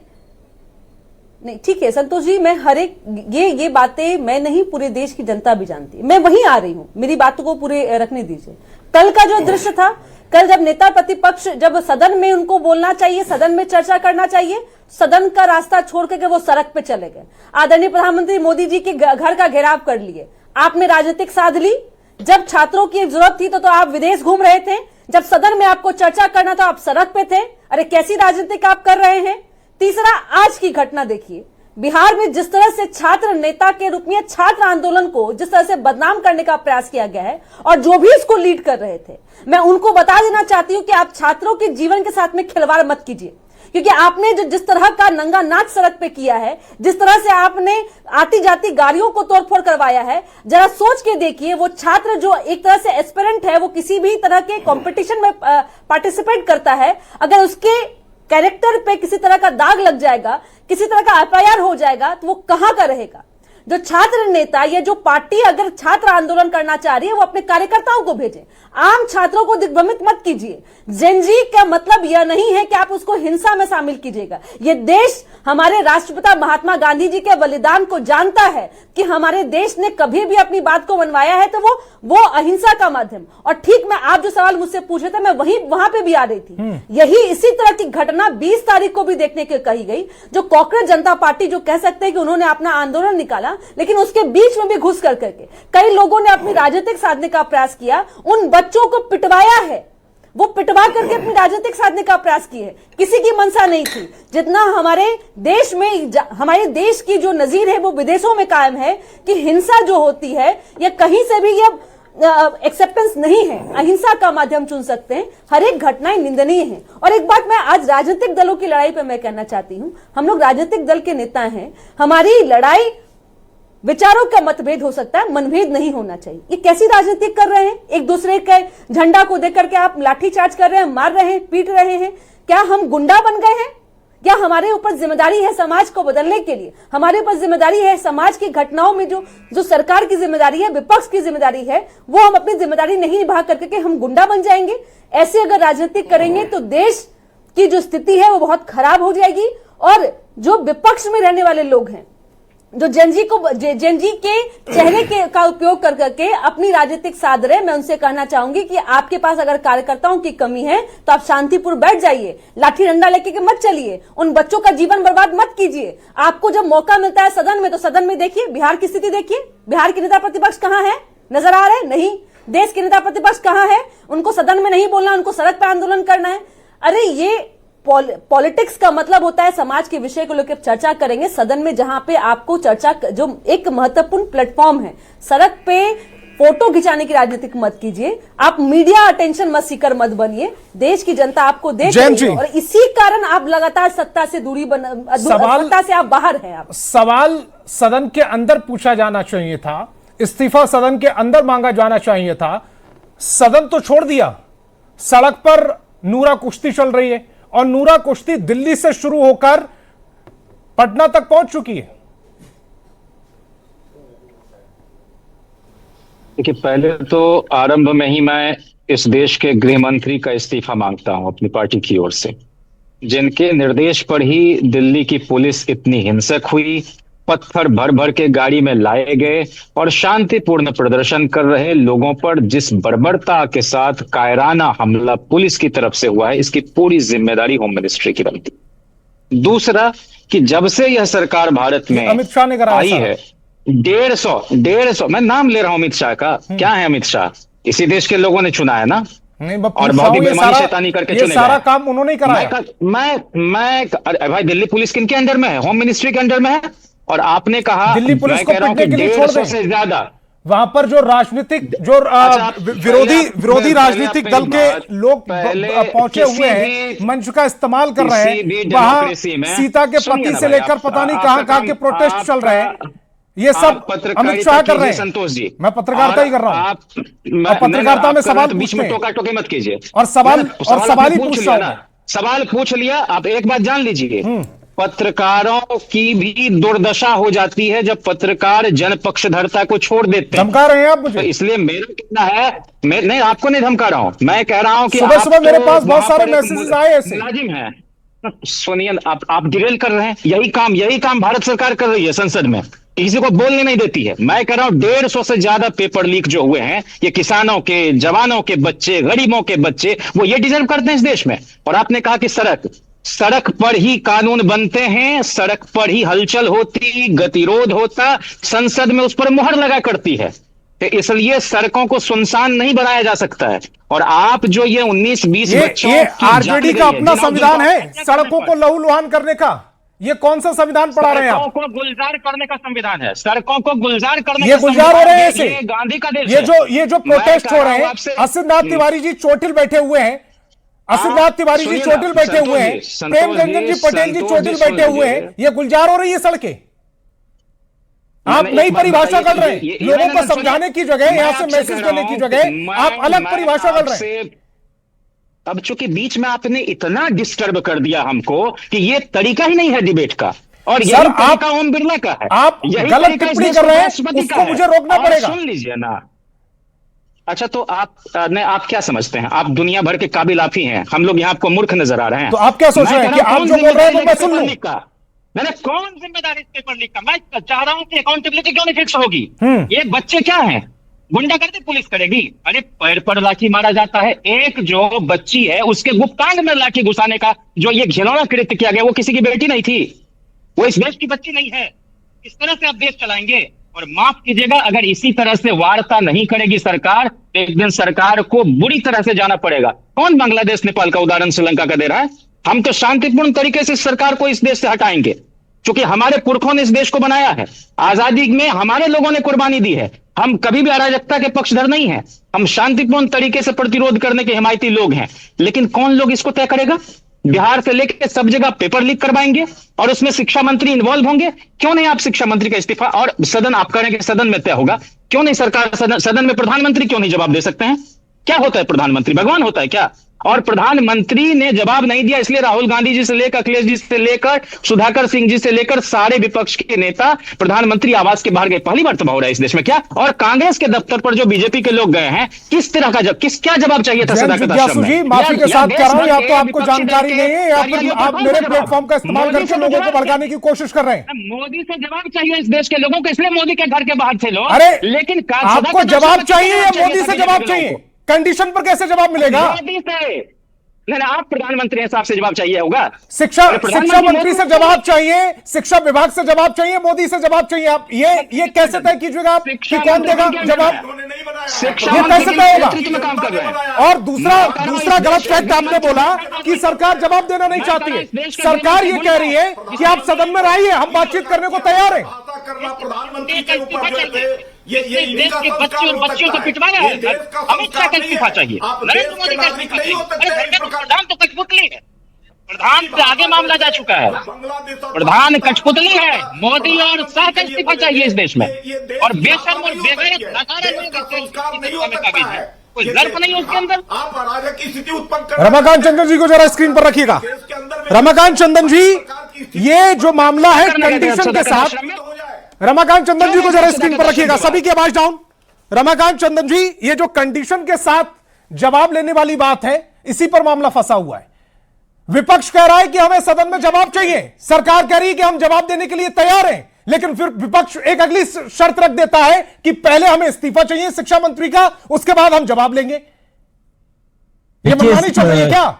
नहीं, ठीक है संतोष जी, मैं हर एक ये बातें मैं नहीं, पूरे देश की जनता भी जानती है। मैं वहीं आ रही हूं, मेरी बातों को पूरे रखने दीजिए। कल का जो दृश्य था, कल जब नेता प्रतिपक्ष, जब सदन में उनको बोलना चाहिए, सदन में चर्चा करना चाहिए, सदन का रास्ता छोड़ करके वो सड़क पे चले गए। आदरणीय प्रधानमंत्री मोदी जी के घर का घेराव कर लिए। आपने राजनीतिक साध ली। जब छात्रों की जरूरत थी तो आप विदेश घूम रहे थे। जब सदन में आपको चर्चा करना था, आप सड़क पे थे। अरे कैसी राजनीतिक आप कर रहे हैं? तीसरा, आज की घटना देखिए, बिहार में जिस तरह से छात्र नेता के रूप में छात्र आंदोलन को जिस तरह से बदनाम करने का प्रयास किया गया है, और जो भी इसको लीड कर रहे थे, मैं उनको बता देना चाहती हूं कि आप छात्रों के जीवन के साथ में खिलवाड़ मत कीजिए। क्योंकि आपने जो जिस तरह का नंगा नाच सड़क पे किया है, जिस तरह से आपने आती जाती गाड़ियों को तोड़फोड़ करवाया है, जरा सोच के देखिए। वो छात्र जो एक तरह से एस्पिरेंट है, वो किसी भी तरह के कंपटीशन में पार्टिसिपेट करता है, अगर उसके कैरेक्टर पे किसी तरह का दाग लग जाएगा, किसी तरह का एफआईआर हो जाएगा, तो वो कहां का रहेगा? जो छात्र नेता या जो पार्टी अगर छात्र आंदोलन करना चाह रही है, वो अपने कार्यकर्ताओं को भेजे। आम छात्रों को दिग्भ्रमित मत कीजिए। जेनजी का मतलब यह नहीं है कि आप उसको हिंसा में शामिल कीजिएगा। ये देश हमारे राष्ट्रपिता महात्मा गांधी जी के बलिदान को जानता है कि हमारे देश ने कभी भी अपनी बात को मनवाया है तो वो अहिंसा का माध्यम। और ठीक मैं, आप जो सवाल मुझसे पूछे थे, मैं वहां पे भी आ रही थी। यही इसी तरह की घटना 20 तारीख को भी देखने के कही गई। जो कांग्रेस जनता पार्टी, जो कह सकते हैं कि उन्होंने अपना आंदोलन निकाला, लेकिन उसके बीच में भी घुस करके कई लोगों ने अपनी राजनीतिक साधने का प्रयास किया, उन बच्चों को पिटवाया है। वो पिटवा करके अपनी राजनीतिक साधने का प्रयास किए। किसी की मंशा नहीं थी। जितना हमारे देश में, हमारे देश की जो नजीर है वो विदेशों में कायम है कि हिंसा जो होती है, या कहीं से भी ये एक्सेप्टेंस नहीं है। अहिंसा का माध्यम चुन सकते हैं। हर एक घटनाएं निंदनीय है। और एक बात मैं आज राजनीतिक दलों की लड़ाई पे मैं कहना चाहती हूं, हम लोग राजनीतिक दल के नेता हैं, हमारी लड़ाई विचारों का मतभेद हो सकता है, मनभेद नहीं होना चाहिए। ये कैसी राजनीति कर रहे हैं? एक दूसरे के झंडा को देकर के आप लाठीचार्ज कर रहे हैं, मार रहे हैं, पीट रहे हैं। क्या हम गुंडा बन गए हैं? क्या हमारे ऊपर जिम्मेदारी है समाज को बदलने के लिए? हमारे ऊपर जिम्मेदारी है समाज की घटनाओं में जो सरकार की जिम्मेदारी है, विपक्ष की जिम्मेदारी है, वो हम अपनी जिम्मेदारी नहीं निभा करके हम गुंडा बन जाएंगे? ऐसे अगर राजनीति करेंगे तो देश की जो स्थिति है वो बहुत खराब हो जाएगी। और जो विपक्ष में रहने वाले लोग हैं, जो जेनजी के चेहरे का उपयोग कर करके अपनी राजनीतिक साध रहे, मैं उनसे कहना चाहूंगी कि आपके पास अगर कार्यकर्ताओं की कमी है तो आप शांतिपूर्ण बैठ जाइए, लाठी डंडा लेके मत चलिए, उन बच्चों का जीवन बर्बाद मत कीजिए। आपको जब मौका मिलता है सदन में, तो सदन में देखिए, बिहार की स्थिति देखिए, बिहार के नेता प्रतिपक्ष कहां है? नजर आ रहे? नहीं। देश के नेता प्रतिपक्ष कहां है? उनको सदन में नहीं बोलना, उनको सड़क पर आंदोलन करना है। अरे ये पॉलिटिक्स का मतलब होता है समाज के विषय को लेकर चर्चा करेंगे सदन में, जहां पे आपको चर्चा, जो एक महत्वपूर्ण प्लेटफॉर्म है, सड़क पे फोटो खिंचाने की राजनीति मत कीजिए, आप मीडिया अटेंशन मत सीकर मत बनिए। देश की जनता आपको देख रही है और इसी कारण आप लगातार सत्ता से सत्ता से आप बाहर हैं। आप सवाल सदन के अंदर पूछा जाना चाहिए था, इस्तीफा सदन के अंदर मांगा जाना चाहिए था। सदन तो छोड़ दिया, सड़क पर नूरा कुश्ती चल रही है और नूरा कुश्ती दिल्ली से शुरू होकर पटना तक पहुंच चुकी है। देखिए, पहले तो आरंभ में ही मैं इस देश के गृह मंत्री का इस्तीफा मांगता हूं अपनी पार्टी की ओर से, जिनके निर्देश पर ही दिल्ली की पुलिस इतनी हिंसक हुई, पत्थर भर भर के गाड़ी में लाए गए और शांतिपूर्ण प्रदर्शन कर रहे लोगों पर जिस बर्बरता के साथ कायराना हमला पुलिस की तरफ से हुआ है, इसकी पूरी जिम्मेदारी होम मिनिस्ट्री की बनती। दूसरा कि जब से यह सरकार भारत में अमित शाह ने कराया आई है, 150 मैं नाम ले रहा हूं अमित शाह का, क्या है अमित शाह? इसी देश के लोगों ने चुना है ना, और बहुत ही बेईमानी शैतानी करके चुने सारा काम उन्होंने ही कराया। मैं अरे भाई, दिल्ली पुलिस किनके अंडर में है? होम मिनिस्ट्री के अंडर में है। और आपने कहा दिल्ली पुलिस को पिटने के लिए छोड़ दें, से ज्यादा वहां पर जो राजनीतिक जो विरोधी राजनीतिक दल के लोग पहुंचे हुए हैं, मंच का इस्तेमाल कर रहे हैं, वहां सीता के पति से लेकर पता नहीं कहां के प्रोटेस्ट चल रहे हैं, ये सब अमित शाह कर रहे हैं। संतोष जी, मैं पत्रकारिता ही कर रहा हूं और पत्रकारिता में सवाल बीच में टोका टोकी मत कीजिए और सवाल ही पूछ रहा हूं। सवाल पूछ लिया, आप एक बात जान लीजिए, पत्रकारों की भी दुर्दशा हो जाती है जब पत्रकार जनपक्षधरता को छोड़ देते हैं। धमका रहे हैं आप मुझे? तो इसलिए मेरा कहना है, मैं नहीं, आपको नहीं धमका रहा हूं, मैं कह रहा हूं कि सुबह मेरे पास बहुत सारे मैसेजेस आए ऐसे। मुलाजिम है, सुनिए, आप डिरेल कर रहे हैं। यही काम भारत सरकार कर रही है संसद में, किसी को बोलने नहीं देती है। मैं कह रहा हूं 150 से ज्यादा पेपर लीक जो हुए हैं, ये किसानों के, जवानों के बच्चे, गरीबों के बच्चे, वो ये डिजर्व करते हैं इस देश में। और आपने कहा कि सड़क पर ही कानून बनते हैं, सड़क पर ही हलचल होती, गतिरोध होता, संसद में उस पर मुहर लगा करती है। तो इसलिए सड़कों को सुनसान नहीं बनाया जा सकता है। और आप जो ये 19-20 बच्चों, ये आरजेडी का अपना संविधान है सड़कों को लहूलुहान करने का। ये कौन सा संविधान पढ़ा रहे हैं आप? सड़कों को गुलजार करने का संविधान है, सड़कों को गुलजार करने ये गुलजार हो रहे हैं ऐसे। गांधी का देश ये जो प्रोटेस्ट हो रहे हैं, असितनाथ तिवारी जी चोटिल बैठे हुए हैं, असितनाथ तिवारी जी चोटिल बैठे हुए हैं, प्रेम रंजन जी पटेल जी चोटिल बैठे हुए हैं, ये गुलजार हो रही है सड़कें। आप नई परिभाषा कर रहे हैं, लोगों को समझाने की जगह, यहां से मैसेज देने की जगह आप अलग परिभाषा कर रहे हैं। अब चूंकि बीच में आपने इतना डिस्टर्ब कर दिया हमको कि ये तरीका ही नहीं है डिबेट का, और यही तरीका ओम बिरला का है। आप गलत टिप्पणी कर रहे हैं, उसको मुझे रोकना पड़ेगा। सुन लीजिए ना। अच्छा, तो आप क्या समझते हैं? आप दुनिया भर के काबिल आप ही हैं, हम लोग यहाँ आपको मूर्ख नजर आ रहे हैं। तो आप क्या सोच रहे हैं कि आप जो बोल रहे हैं वो मैं सुन लूं? मैंने कौन जिम्मेदारी इस पेपर लीक का? मैं चाह रहा हूं कि अकाउंटेबिलिटी क्यों नहीं फिक्स होगी? ये बच्चे क्या हैं? गुंडागर्दी पुलिस करेगी? अरे पैर पर लाठी मारा जाता है। एक जो बच्ची है उसके गुप्तांग में लाठी घुसाने का जो ये घिनौना कृत्य किया गया, वो किसी की बेटी नहीं थी, वो इस देश की बच्ची नहीं है। इस तरह से आप देश चलाएंगे? और माफ कीजिएगा, अगर इसी तरह से वार्ता नहीं करेगी सरकार, तो एक दिन सरकार को बुरी तरह से जाना पड़ेगा। कौन बांग्लादेश नेपाल का उदाहरण श्रीलंका का दे रहा है? हम तो शांतिपूर्ण तरीके से सरकार को इस देश से हटाएंगे, क्योंकि हमारे पुरखों ने इस देश को बनाया है, आजादी में हमारे लोगों ने कुर्बानी दी है। हम कभी भी अराजकता के पक्षधर नहीं है, हम शांतिपूर्ण तरीके से प्रतिरोध करने के हिमायती लोग हैं। लेकिन कौन लोग इसको तय करेगा? बिहार से लेकर सब जगह पेपर लीक करवाएंगे और उसमें शिक्षा मंत्री इन्वॉल्व होंगे। क्यों नहीं आप शिक्षा मंत्री का इस्तीफा, और सदन आप करेंगे, सदन में तय होगा, क्यों नहीं सरकार सदन में प्रधानमंत्री क्यों नहीं जवाब दे सकते हैं? क्या होता है प्रधानमंत्री? भगवान होता है क्या? और प्रधानमंत्री ने जवाब नहीं दिया, इसलिए राहुल गांधी जी से लेकर, अखिलेश जी से लेकर, सुधाकर सिंह जी से लेकर सारे विपक्ष के नेता प्रधानमंत्री आवास के बाहर गए। पहली बार तबाह हो रहा है इस देश में क्या? और कांग्रेस के दफ्तर पर जो बीजेपी के लोग गए हैं, किस तरह का क्या जवाब चाहिए था सदाकत आश्रम में? माफी के साथ कह रहा हूं, या तो आपको जानकारी नहीं है या फिर आप मेरे प्लेटफॉर्म का इस्तेमाल करके लोगों को भड़काने की कोशिश कर रहे हैं। मोदी से जवाब चाहिए इस देश के लोगों को, इसलिए मोदी के घर के बाहर थे लोग। अरे लेकिन आपको जवाब चाहिए या मोदी से जवाब चाहिए? कंडीशन पर कैसे जवाब मिलेगा? मोदी से नहीं, आप प्रधानमंत्री हैं, साहब से जवाब चाहिए होगा। शिक्षा मंत्री से जवाब चाहिए, शिक्षा विभाग से जवाब चाहिए, मोदी से जवाब चाहिए। आप ये कैसे तय कीजिएगा आप कि कौन देगा जवाब? ये कैसे तय होगा? और दूसरा गलत फैक्ट आपने बोला कि सरकार जवाब देना नहीं चाहती है। सरकार ये कह रही है कि आप सदन में रहिए, हम बातचीत करने को तैयार हैं। प्रधानमंत्री के ऊपर जो है ये देश के बच्चे और बच्चियों को पिटवाया है। अमित शाह का इस्तीफा चाहिए, नरेंद्र मोदी का इस्तीफा चाहिए। प्रधान तो कठपुतली है, प्रधान से आगे मामला जा चुका है। प्रधान कठपुतली है, मोदी और शाह का इस्तीफा चाहिए इस देश में। और बेशर्म और बेगैरत कोई जर्फ नहीं उसके अंदर। आप अराजक की स्थिति उत्पन्न कर। रमाकांत चंदन जी को जरा स्क्रीन पर रखिएगा। रमाकांत चंदन जी, ये जो मामला है कंडीशन के साथ, रमाकांत चंदन जी को जरा स्क्रीन पर रखिएगा, सभी की आवाज डाउन। रमाकांत चंदन जी, ये जो कंडीशन के साथ जवाब लेने वाली बात है, इसी पर मामला फंसा हुआ है। विपक्ष कह रहा है कि हमें सदन में जवाब चाहिए, सरकार कह रही है कि हम जवाब देने के लिए तैयार हैं, लेकिन फिर विपक्ष एक अगली शर्त रख देता है कि पहले हमें इस्तीफा चाहिए शिक्षा मंत्री का, उसके बाद हम जवाब लेंगे। ये मनमानी चल रही है क्या?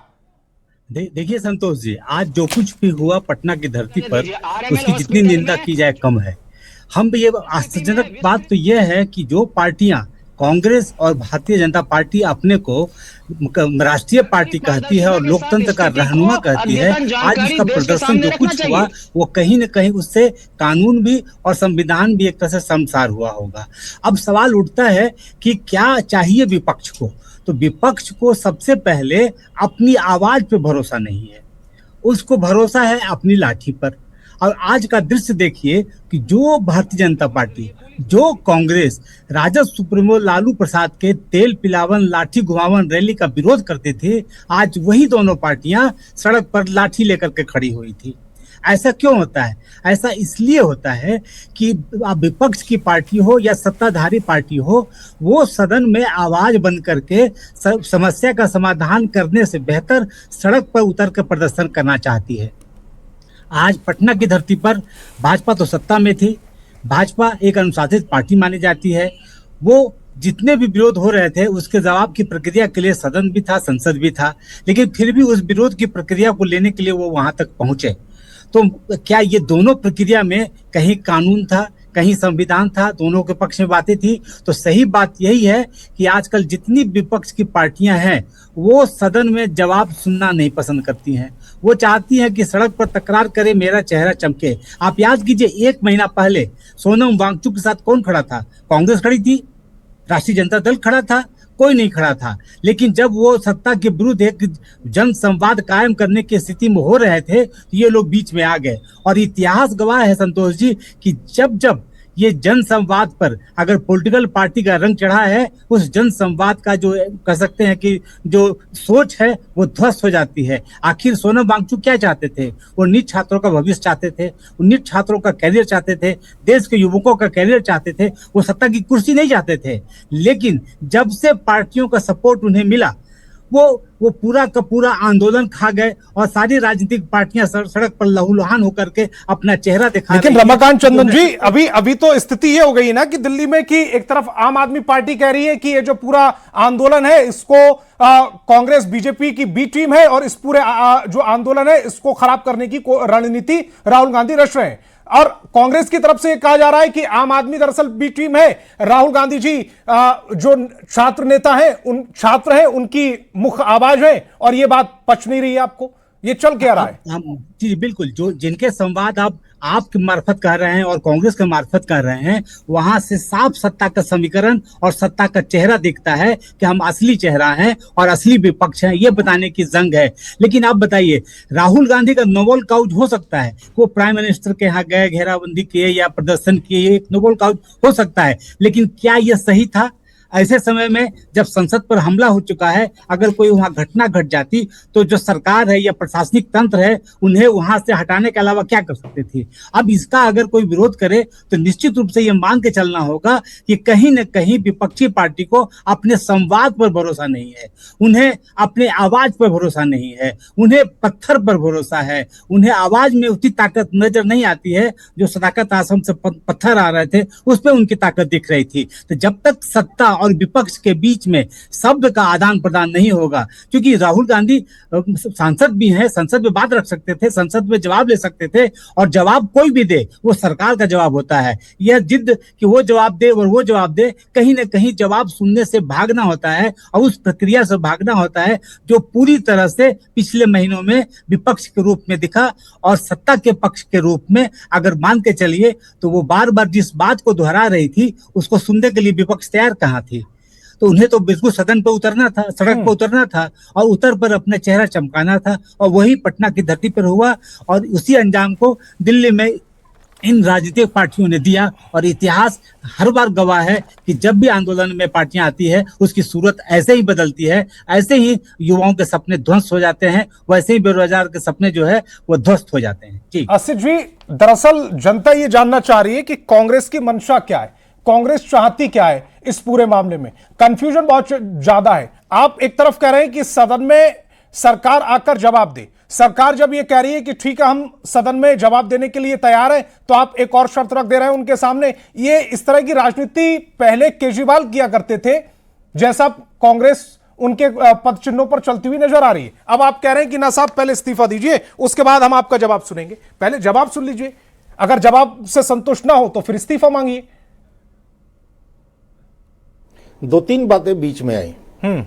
देखिए संतोष जी, आज जो कुछ भी हुआ पटना की धरती पर, उसकी जितनी निंदा की जाए कम है। हम ये आश्चर्यजनक बात तो यह है कि जो पार्टियां, कांग्रेस और भारतीय जनता पार्टी अपने को राष्ट्रीय पार्टी कहती है और लोकतंत्र का रहनुमा कहती है, आज उसका प्रदर्शन जो कुछ हुआ वो कहीं न कहीं उससे कानून भी और संविधान भी एक तरह से शर्मसार हुआ होगा। अब सवाल उठता है कि क्या चाहिए विपक्ष को? तो विपक्ष को सबसे पहले अपनी आवाज पे भरोसा नहीं है, उसको भरोसा है अपनी लाठी पर। और आज का दृश्य देखिए कि जो भारतीय जनता पार्टी, जो कांग्रेस राजद सुप्रीमो लालू प्रसाद के तेल पिलावन लाठी घुमावन रैली का विरोध करते थे, आज वही दोनों पार्टियां सड़क पर लाठी लेकर के खड़ी हुई थी। ऐसा क्यों होता है? ऐसा इसलिए होता है कि विपक्ष की पार्टी हो या सत्ताधारी पार्टी हो, वो सदन में आवाज बंद करके समस्या का समाधान करने से बेहतर सड़क पर उतर कर प्रदर्शन करना चाहती है। आज पटना की धरती पर भाजपा तो सत्ता में थी, भाजपा एक अनुशासित पार्टी मानी जाती है। वो जितने भी विरोध हो रहे थे उसके जवाब की प्रक्रिया के लिए सदन भी था, संसद भी था, लेकिन फिर भी उस विरोध की प्रक्रिया को लेने के लिए वो वहां तक पहुंचे। तो क्या ये दोनों प्रक्रिया में कहीं कानून था, कहीं संविधान था, दोनों के पक्ष में बातें थी? तो सही बात यही है कि आजकल जितनी विपक्ष की पार्टियां हैं वो सदन में जवाब सुनना नहीं पसंद करती हैं। वो चाहती हैं कि सड़क पर तकरार करे, मेरा चेहरा चमके। आप याद कीजिए, 1 महीना पहले सोनम वांगचुक के साथ कौन खड़ा था? कांग्रेस खड़ी थी, राष्ट्रीय जनता दल खड़ा था, कोई नहीं खड़ा था। लेकिन जब वो सत्ता के विरुद्ध एक जन संवाद कायम करने की स्थिति में हो रहे थे तो ये लोग बीच में आ गए। और इतिहास गवाह है संतोष जी कि जब जब ये जन संवाद पर अगर पॉलिटिकल पार्टी का रंग चढ़ा है, उस जन संवाद का जो कह सकते हैं कि जो सोच है वो ध्वस्त हो जाती है। आखिर सोनम वांगचुक क्या चाहते थे? वो नीट छात्रों का भविष्य चाहते थे, वो नीट छात्रों का कैरियर चाहते थे, देश के युवकों का कैरियर चाहते थे, वो सत्ता की कुर्सी नहीं चाहते थे। लेकिन जब से पार्टियों का सपोर्ट उन्हें मिला, वो पूरा का पूरा आंदोलन खा गए और सारी राजनीतिक पार्टियां सड़क पर लहूलुहान होकर के अपना चेहरा दिखा। लेकिन रमाकांत चंदन जी, अभी तो स्थिति ये हो गई ना कि दिल्ली में कि एक तरफ आम आदमी पार्टी कह रही है कि ये जो पूरा आंदोलन है इसको कांग्रेस बीजेपी की बी टीम है और इस पूरे जो आंदोलन है इसको खराब करने की रणनीति राहुल गांधी रच रहे हैं। और कांग्रेस की तरफ से कहा जा रहा है कि आम आदमी दरअसल बी टीम है, राहुल गांधी जी जो छात्र नेता हैं, उन छात्र हैं, उनकी मुख्य आवाज है, और ये बात पच नहीं रही है आपको? ये चल क्या रहा है? जी बिल्कुल, जो जिनके संवाद आपके मार्फत कर रहे हैं और कांग्रेस के मार्फत कर रहे हैं, वहां से साफ सत्ता का समीकरण और सत्ता का चेहरा दिखता है कि हम असली चेहरा हैं और असली विपक्ष हैं, ये बताने की जंग है। लेकिन आप बताइए, राहुल गांधी का नोबेल काउज हो सकता है, वो प्राइम मिनिस्टर के यहाँ गए, घेराबंदी किए या प्रदर्शन किए, एक नोबेल काउज हो सकता है, लेकिन क्या ये सही था? ऐसे समय में जब संसद पर हमला हो चुका है, अगर कोई वहां घटना घट जाती तो जो सरकार है या प्रशासनिक तंत्र है उन्हें वहां से हटाने के अलावा क्या कर सकते थे। अब इसका अगर कोई विरोध करे तो निश्चित रूप से यह मान के चलना होगा कि कहीं न कहीं विपक्षी पार्टी को अपने संवाद पर भरोसा नहीं है, उन्हें अपने आवाज पर भरोसा नहीं है, उन्हें पत्थर पर भरोसा है, उन्हें आवाज में उतनी ताकत नजर नहीं आती है जो सदाकत आश्रम से पत्थर आ रहे थे उस पर उनकी ताकत दिख रही थी। तो जब तक सत्ता और विपक्ष के बीच में शब्द का आदान प्रदान नहीं होगा, क्योंकि राहुल गांधी सांसद भी हैं, संसद में बात रख सकते थे, संसद में जवाब ले सकते थे, और जवाब कोई भी दे वो सरकार का जवाब होता है। यह जिद कि वो जवाब दे और वो जवाब दे, कहीं ना कहीं जवाब सुनने से भागना होता है और उस प्रक्रिया से भागना होता है जो पूरी तरह से पिछले महीनों में विपक्ष के रूप में दिखा। और सत्ता के पक्ष के रूप में अगर मान के चलिए तो वो बार बार जिस बात को दोहरा रही थी उसको सुनने के लिए विपक्ष तैयार कहाँ थी। तो उन्हें तो बिल्कुल सदन पर उतरना था, सड़क पर उतरना था और उतर पर अपना चेहरा चमकाना था, और वही पटना की धरती पर हुआ। और उसी अंजाम को दिल्ली में इन राजनीतिक पार्टियों ने दिया। और इतिहास हर बार गवाह है कि जब भी आंदोलन में पार्टियां आती है उसकी सूरत ऐसे ही बदलती है, ऐसे ही युवाओं के सपने ध्वस्त हो जाते हैं, वैसे ही बेरोजगार के सपने जो है वो ध्वस्त हो जाते हैं। जी आसिफ जी, दरअसल जनता ये जानना चाह रही है कि कांग्रेस की मंशा क्या है, कांग्रेस चाहती क्या है इस पूरे मामले में। कंफ्यूजन बहुत ज्यादा है। आप एक तरफ कह रहे हैं कि सदन में सरकार आकर जवाब दे, सरकार जब ये कह रही है कि ठीक है हम सदन में जवाब देने के लिए तैयार हैं, तो आप एक और शर्त रख दे रहे हैं उनके सामने। ये इस तरह की राजनीति पहले केजरीवाल किया करते थे, जैसा कांग्रेस उनके पद चिन्हों पर चलती हुई नजर आ रही है। अब आप कह रहे हैं कि ना साहब पहले इस्तीफा दीजिए, उसके बाद हम आपका जवाब सुनेंगे। पहले जवाब सुन लीजिए, अगर जवाब से संतुष्ट ना हो तो फिर इस्तीफा मांगिए। दो तीन बातें बीच में आई।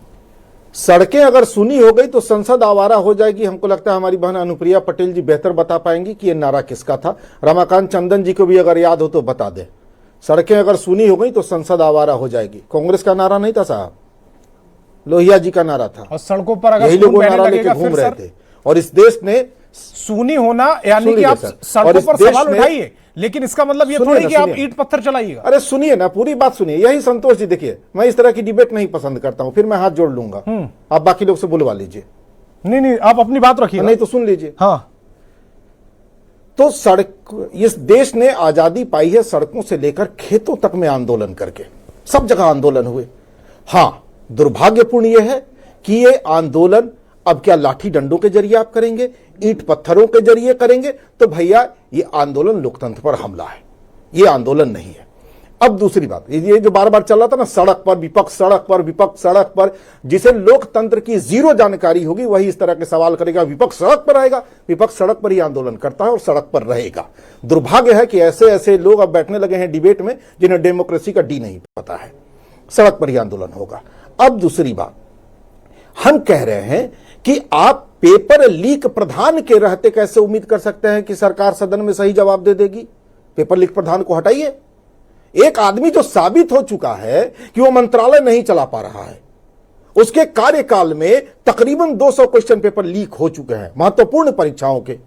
सड़कें अगर सुनी हो गई तो संसद आवारा हो जाएगी। हमको लगता है हमारी बहन अनुप्रिया पटेल जी बेहतर बता पाएंगी कि यह नारा किसका था। रमाकांत चंदन जी को भी अगर याद हो तो बता दे। सड़कें अगर सुनी हो गई तो संसद आवारा हो जाएगी। कांग्रेस का नारा नहीं था साहब, लोहिया जी का नारा था। और सड़कों पर अगर यही लोग नारा लेके घूम रहे थे। और इस देश ने सुनी होना यानी कि आप सड़कों पर सवाल उठाइए, लेकिन इसका मतलब ये थोड़ी कि आप ईंट पत्थर चलाइएगा। अरे सुनिए ना, पूरी बात सुनिए। यही संतोष जी, देखिए मैं इस तरह की डिबेट नहीं पसंद करता हूं, फिर मैं हाथ जोड़ लूंगा। आप बाकी लोग से बुलवा लीजिए। नहीं आप अपनी बात रखिए। नहीं तो सुन लीजिए। हाँ, तो सड़क, इस देश ने आजादी पाई है सड़कों से लेकर खेतों तक में आंदोलन करके, सब जगह आंदोलन हुए। हां, दुर्भाग्यपूर्ण यह है कि ये आंदोलन अब क्या लाठी डंडों के जरिए आप करेंगे, ईंट पत्थरों के जरिए करेंगे? तो भैया ये आंदोलन लोकतंत्र पर हमला है, ये आंदोलन नहीं है। अब दूसरी बात, ये जो बार बार चल रहा था ना, सड़क पर विपक्ष, सड़क पर विपक्ष, सड़क पर, जिसे लोकतंत्र की जीरो जानकारी होगी वही इस तरह के सवाल करेगा। विपक्ष सड़क पर आएगा, विपक्ष सड़क पर ही आंदोलन करता है और सड़क पर रहेगा। दुर्भाग्य है कि ऐसे ऐसे लोग अब बैठने लगे हैं डिबेट में जिन्हें डेमोक्रेसी का डी नहीं पता है। सड़क पर ही आंदोलन होगा। अब दूसरी बात, हम कह रहे हैं कि आप पेपर लीक प्रधान के रहते कैसे उम्मीद कर सकते हैं कि सरकार सदन में सही जवाब दे देगी? पेपर लीक प्रधान को हटाइए। एक आदमी जो साबित हो चुका है कि वो मंत्रालय नहीं चला पा रहा है, उसके कार्यकाल में तकरीबन 200 क्वेश्चन पेपर लीक हो चुके हैं, महत्वपूर्ण परीक्षाओं के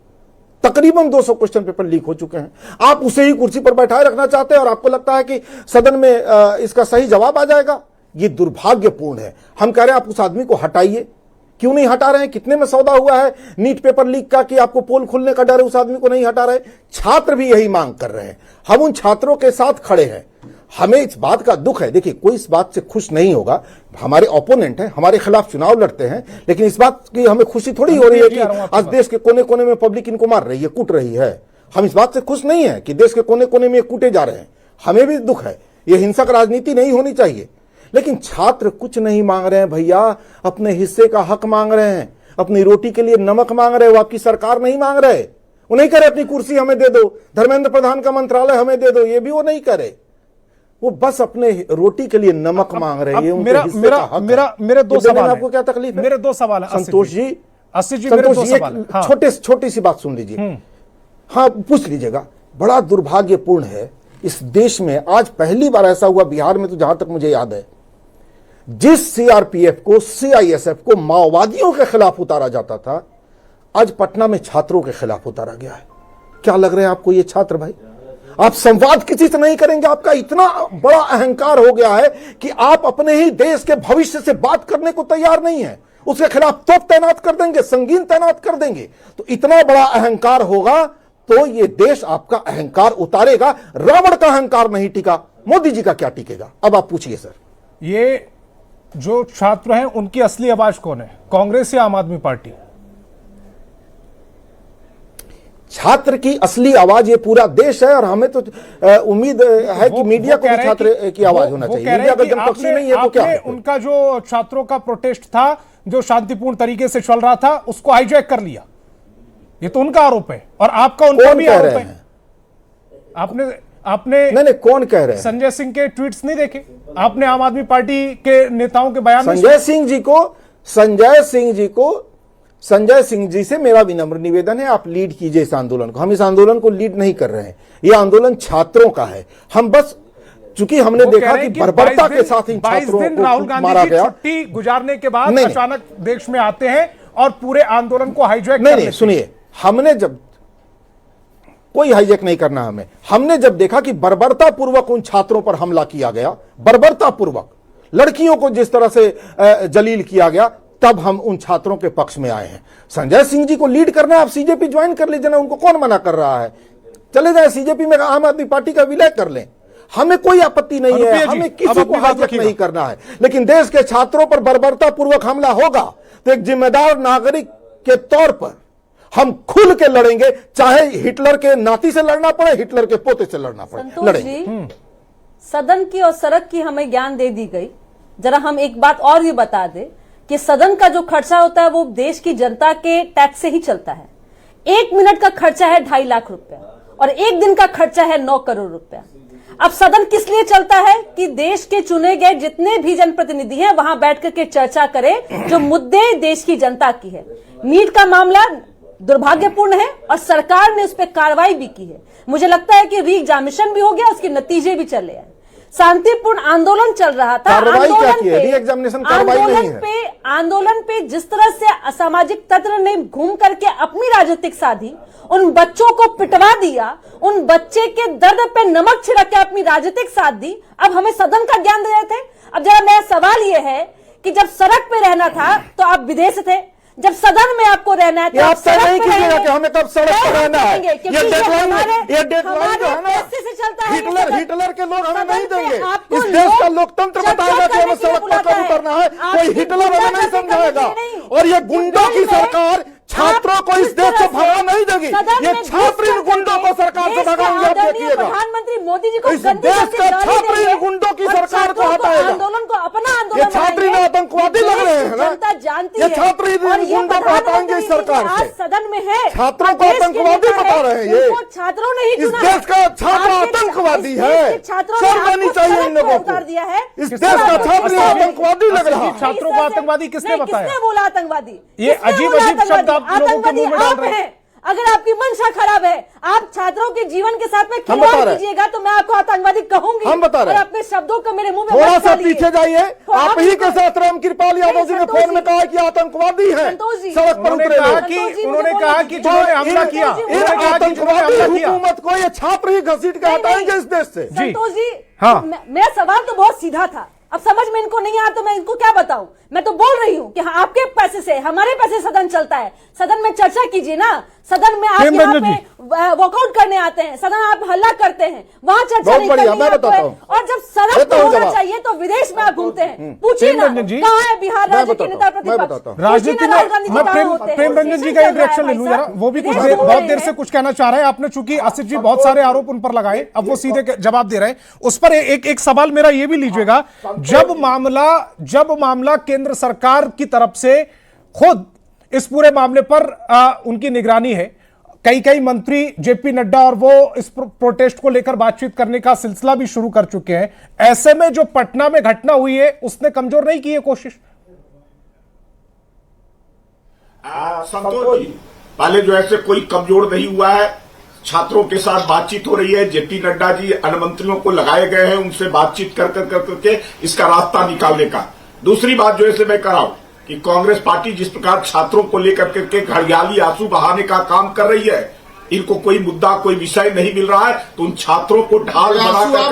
तकरीबन 200 क्वेश्चन पेपर लीक हो चुके हैं। आप उसे ही कुर्सी पर बैठाए रखना चाहते हैं और आपको लगता है कि सदन में इसका सही जवाब आ जाएगा। ये दुर्भाग्यपूर्ण है। हम कह रहे हैं आप उस आदमी को हटाइए। क्यों नहीं हटा रहे हैं? कितने में सौदा हुआ है नीट पेपर लीक का कि आपको पोल खुलने का डर है, उस आदमी को नहीं हटा रहे। छात्र भी यही मांग कर रहे हैं। हम उन छात्रों के साथ खड़े हैं। हमें इस बात का दुख है। देखिए, कोई इस बात से खुश नहीं होगा, हमारे ओपोनेंट हैं, हमारे खिलाफ चुनाव लड़ते हैं, लेकिन इस बात की हमें खुशी थोड़ी हो रही है कि आज देश के कोने कोने में पब्लिक इनको मार रही है, कूट रही है। हम इस बात से खुश नहीं है कि देश के कोने कोने में कूटे जा रहे हैं। हमें भी दुख है। ये हिंसक राजनीति नहीं होनी चाहिए। लेकिन छात्र कुछ नहीं मांग रहे हैं भैया, अपने हिस्से का हक मांग रहे हैं, अपनी रोटी के लिए नमक मांग रहे हैं। वो आपकी सरकार नहीं मांग रहे। वो नहीं करे अपनी कुर्सी हमें दे दो, धर्मेंद्र प्रधान का मंत्रालय हमें दे दो, ये भी वो नहीं करे। वो बस अपने रोटी के लिए नमक मांग रहे हैं। मेरे दो सवाल, आपको क्या तकलीफ है? मेरे दो सवाल है संतोष जी। छोटी सी बात सुन लीजिए। हाँ, पूछ लीजिएगा। बड़ा दुर्भाग्यपूर्ण है इस देश में, आज पहली बार ऐसा हुआ बिहार में, तो जहां तक मुझे याद है, जिस सीआरपीएफ को, सीआईएसएफ को माओवादियों के खिलाफ उतारा जाता था, आज पटना में छात्रों के खिलाफ उतारा गया है। क्या लग रहे हैं आपको ये छात्र भाई? आप संवाद किसी से नहीं करेंगे। आपका इतना बड़ा अहंकार हो गया है कि आप अपने ही देश के भविष्य से बात करने को तैयार नहीं है। उसके खिलाफ तोप तैनात कर देंगे, संगीन तैनात कर देंगे। तो इतना बड़ा अहंकार होगा तो ये देश आपका अहंकार उतारेगा। रावण का अहंकार नहीं टिका, मोदी जी का क्या टिकेगा? अब आप पूछिए सर। ये जो छात्र हैं उनकी असली आवाज कौन है, कांग्रेस या आम आदमी पार्टी? छात्र की असली आवाज ये पूरा देश है और हमें तो उम्मीद है कि मीडिया को भी छात्र की आवाज होना चाहिए। मीडिया अगर जनपक्षी नहीं है तो क्या है? उनका जो छात्रों का प्रोटेस्ट था जो शांतिपूर्ण तरीके से चल रहा था उसको हाईजैक कर लिया, ये तो उनका आरोप है और आपका उन पर भी आरोप है। आपने नहीं कौन कह रहे हैं? संजय सिंह के ट्वीट्स नहीं देखे आपने? आम आदमी पार्टी के नेताओं के बयान? संजय सिंह जी से मेरा विनम्र निवेदन है, आप लीड कीजिए इस आंदोलन को। हम इस आंदोलन को लीड नहीं कर रहे हैं, यह आंदोलन छात्रों का है। हम बस चूंकि हमने देखा कि बर्बरता के साथ इन छात्रों को राहुल गांधी की छुट्टी गुजारने के बाद अचानक देश में आते हैं और पूरे आंदोलन को हाईजैक कर लेते हैं। सुनिए, हमने जब कोई हाईजैक नहीं करना, हमने जब देखा कि बर्बरता पूर्वक उन छात्रों पर हमला किया गया, बर्बरता पूर्वक लड़कियों को जिस तरह से जलील किया गया, तब हम उन छात्रों के पक्ष में आए हैं। संजय सिंह जी को लीड करना है, आप सीजेपी ज्वाइन कर लीजिए ना, उनको कौन मना कर रहा है? चले जाए सीजेपी में, आम आदमी पार्टी का विलय कर लें, हमें कोई आपत्ति नहीं है। हमें किसी को हाईजैक नहीं करना है, लेकिन देश के छात्रों पर बर्बरता पूर्वक हमला होगा तो एक जिम्मेदार नागरिक के तौर पर हम खुल के लड़ेंगे, चाहे हिटलर के नाती से लड़ना पड़े, हिटलर के पोते से लड़ना पड़े, लड़ेंगे। सदन की और सड़क की हमें ज्ञान दे दी गई। जरा हम एक बात और भी बता दें कि सदन का जो खर्चा होता है वो देश की जनता के टैक्स से ही चलता है। 1 मिनट का खर्चा है 2.5 लाख रुपया और 1 दिन का खर्चा है 9 करोड़ रुपया। अब सदन किस लिए चलता है कि देश के चुने गए जितने भी जनप्रतिनिधि हैं वहां बैठ करके चर्चा करें जो मुद्दे देश की जनता की है। नीट का मामला दुर्भाग्यपूर्ण है और सरकार ने उस पर कार्रवाई भी की है। मुझे लगता है कि री एग्जामिनेशन भी हो गया, उसके नतीजे भी चले हैं। शांतिपूर्ण आंदोलन चल रहा था। आंदोलन पे जिस तरह से असामाजिक तत्व ने घूम करके अपनी राजनीतिक साधी, उन बच्चों को पिटवा दिया, उन बच्चे के दर्द पे नमक छिड़क के अपनी राजनीतिक साथ दी। अब हमें सदन का ज्ञान दे रहे थे। अब जरा मेरा सवाल यह है कि जब सड़क पे रहना था तो आप विदेश थे, जब सदन में आपको रहना है तो आप तय नहीं कीजिएगा कि हमें कब सड़क पर रहना है। ये डेडलाइन जो है ना, हिटलर के लोग हमें नहीं देंगे। इस देश का लोकतंत्र बताएगा कि हमें सड़क पर कब उतरना है, कोई हिटलर हमें नहीं समझाएगा। और ये गुंडों की सरकार छात्रों को इस देश से भगा नहीं देगी। ये छात्र इन गुंडों को सरकार से भगाएंगे, आप देखिएगा। प्रधानमंत्री मोदी जी को इस देश का छात्र इन गुंडों की सरकार को हटाएगा। आंदोलन को अपना आंदोलन, ये छात्र इन आतंकवादी लग रहे हैं ना, जनता जानती है। ये छात्र इन गुंडों को हटाएंगे इस सरकार से। सदन में है, छात्रों को आतंकवादी बता रहे हैं। ये छात्रों ने ही इस देश का छात्र आतंकवादी है, शर्म आनी चाहिए इन लोगों को। इस देश का छात्र आतंकवादी लग रहा है। छात्रों को आतंकवादी किसने बताया? किसने बोला आतंकवादी? ये अजीब अजीब शब्द आप लोगों के मुंह में डाल रहे हैं। अगर आपकी मंशा खराब है, आप छात्रों के जीवन के साथ में खिलवाड़ कीजिएगा तो मैं आपको आतंकवादी कहूंगी। हम बता रहे हैं, अपने शब्दों को मेरे मुंह में थोड़ा सा पीछे जाइए। आप ही के साथ राम कृपाल यादव जी ने फोन में कहा कि आतंकवादी है, सड़क पर उतरे लोग। उन्होंने कहा कि जिन्होंने हमला किया, आतंकवादी हुकूमत को ये छात्र ही घसीट के हटाएंगे इस देश से। संतोष जी, मेरा सवाल तो बहुत सीधा था। अब समझ में इनको नहीं आया तो मैं इनको क्या बताऊं? मैं तो बोल रही हूं कि हाँ, आपके पैसे से, हमारे पैसे सदन चलता है। सदन में चर्चा कीजिए ना। सदन में आप यहाँ पे वॉकआउट करने आते हैं, सदन आप हल्ला करते हैं, वहां चर्चा नहीं करनी है। और जब सड़क पर होना चाहिए तो विदेश में आप घूमते हैं। पूछिए ना कहाँ है बिहार राज्य के नेता प्रतिपक्ष? राजनीति में मैं प्रेम रंजन जी का एक रिएक्शन ले लूं जरा। वो भी बहुत देर से कुछ कहना चाह रहे हैं। आपने चूंकि आसिफ जी बहुत सारे आरोप उन पर लगाए, अब वो सीधे जवाब दे रहे हैं उस पर। एक सवाल मेरा ये भी लीजिएगा, जब मामला केंद्र सरकार की तरफ से खुद इस पूरे मामले पर उनकी निगरानी है, कई मंत्री जेपी नड्डा और वो इस प्रोटेस्ट को लेकर बातचीत करने का सिलसिला भी शुरू कर चुके हैं, ऐसे में जो पटना में घटना हुई है उसने कमजोर नहीं की है कोशिश? संतोष जी, पहले जो ऐसे कोई कमजोर नहीं हुआ है। छात्रों के साथ बातचीत हो रही है। जेपी नड्डा जी अन्य मंत्रियों को लगाए गए हैं, उनसे बातचीत कर करके इसका रास्ता निकालने का। दूसरी बात जो है मैं कर रहा हूं कि कांग्रेस पार्टी जिस प्रकार छात्रों को लेकर के घड़ियाली आंसू बहाने का काम कर रही है, इनको कोई मुद्दा कोई विषय नहीं मिल रहा है, तो उन छात्रों को ढाल बना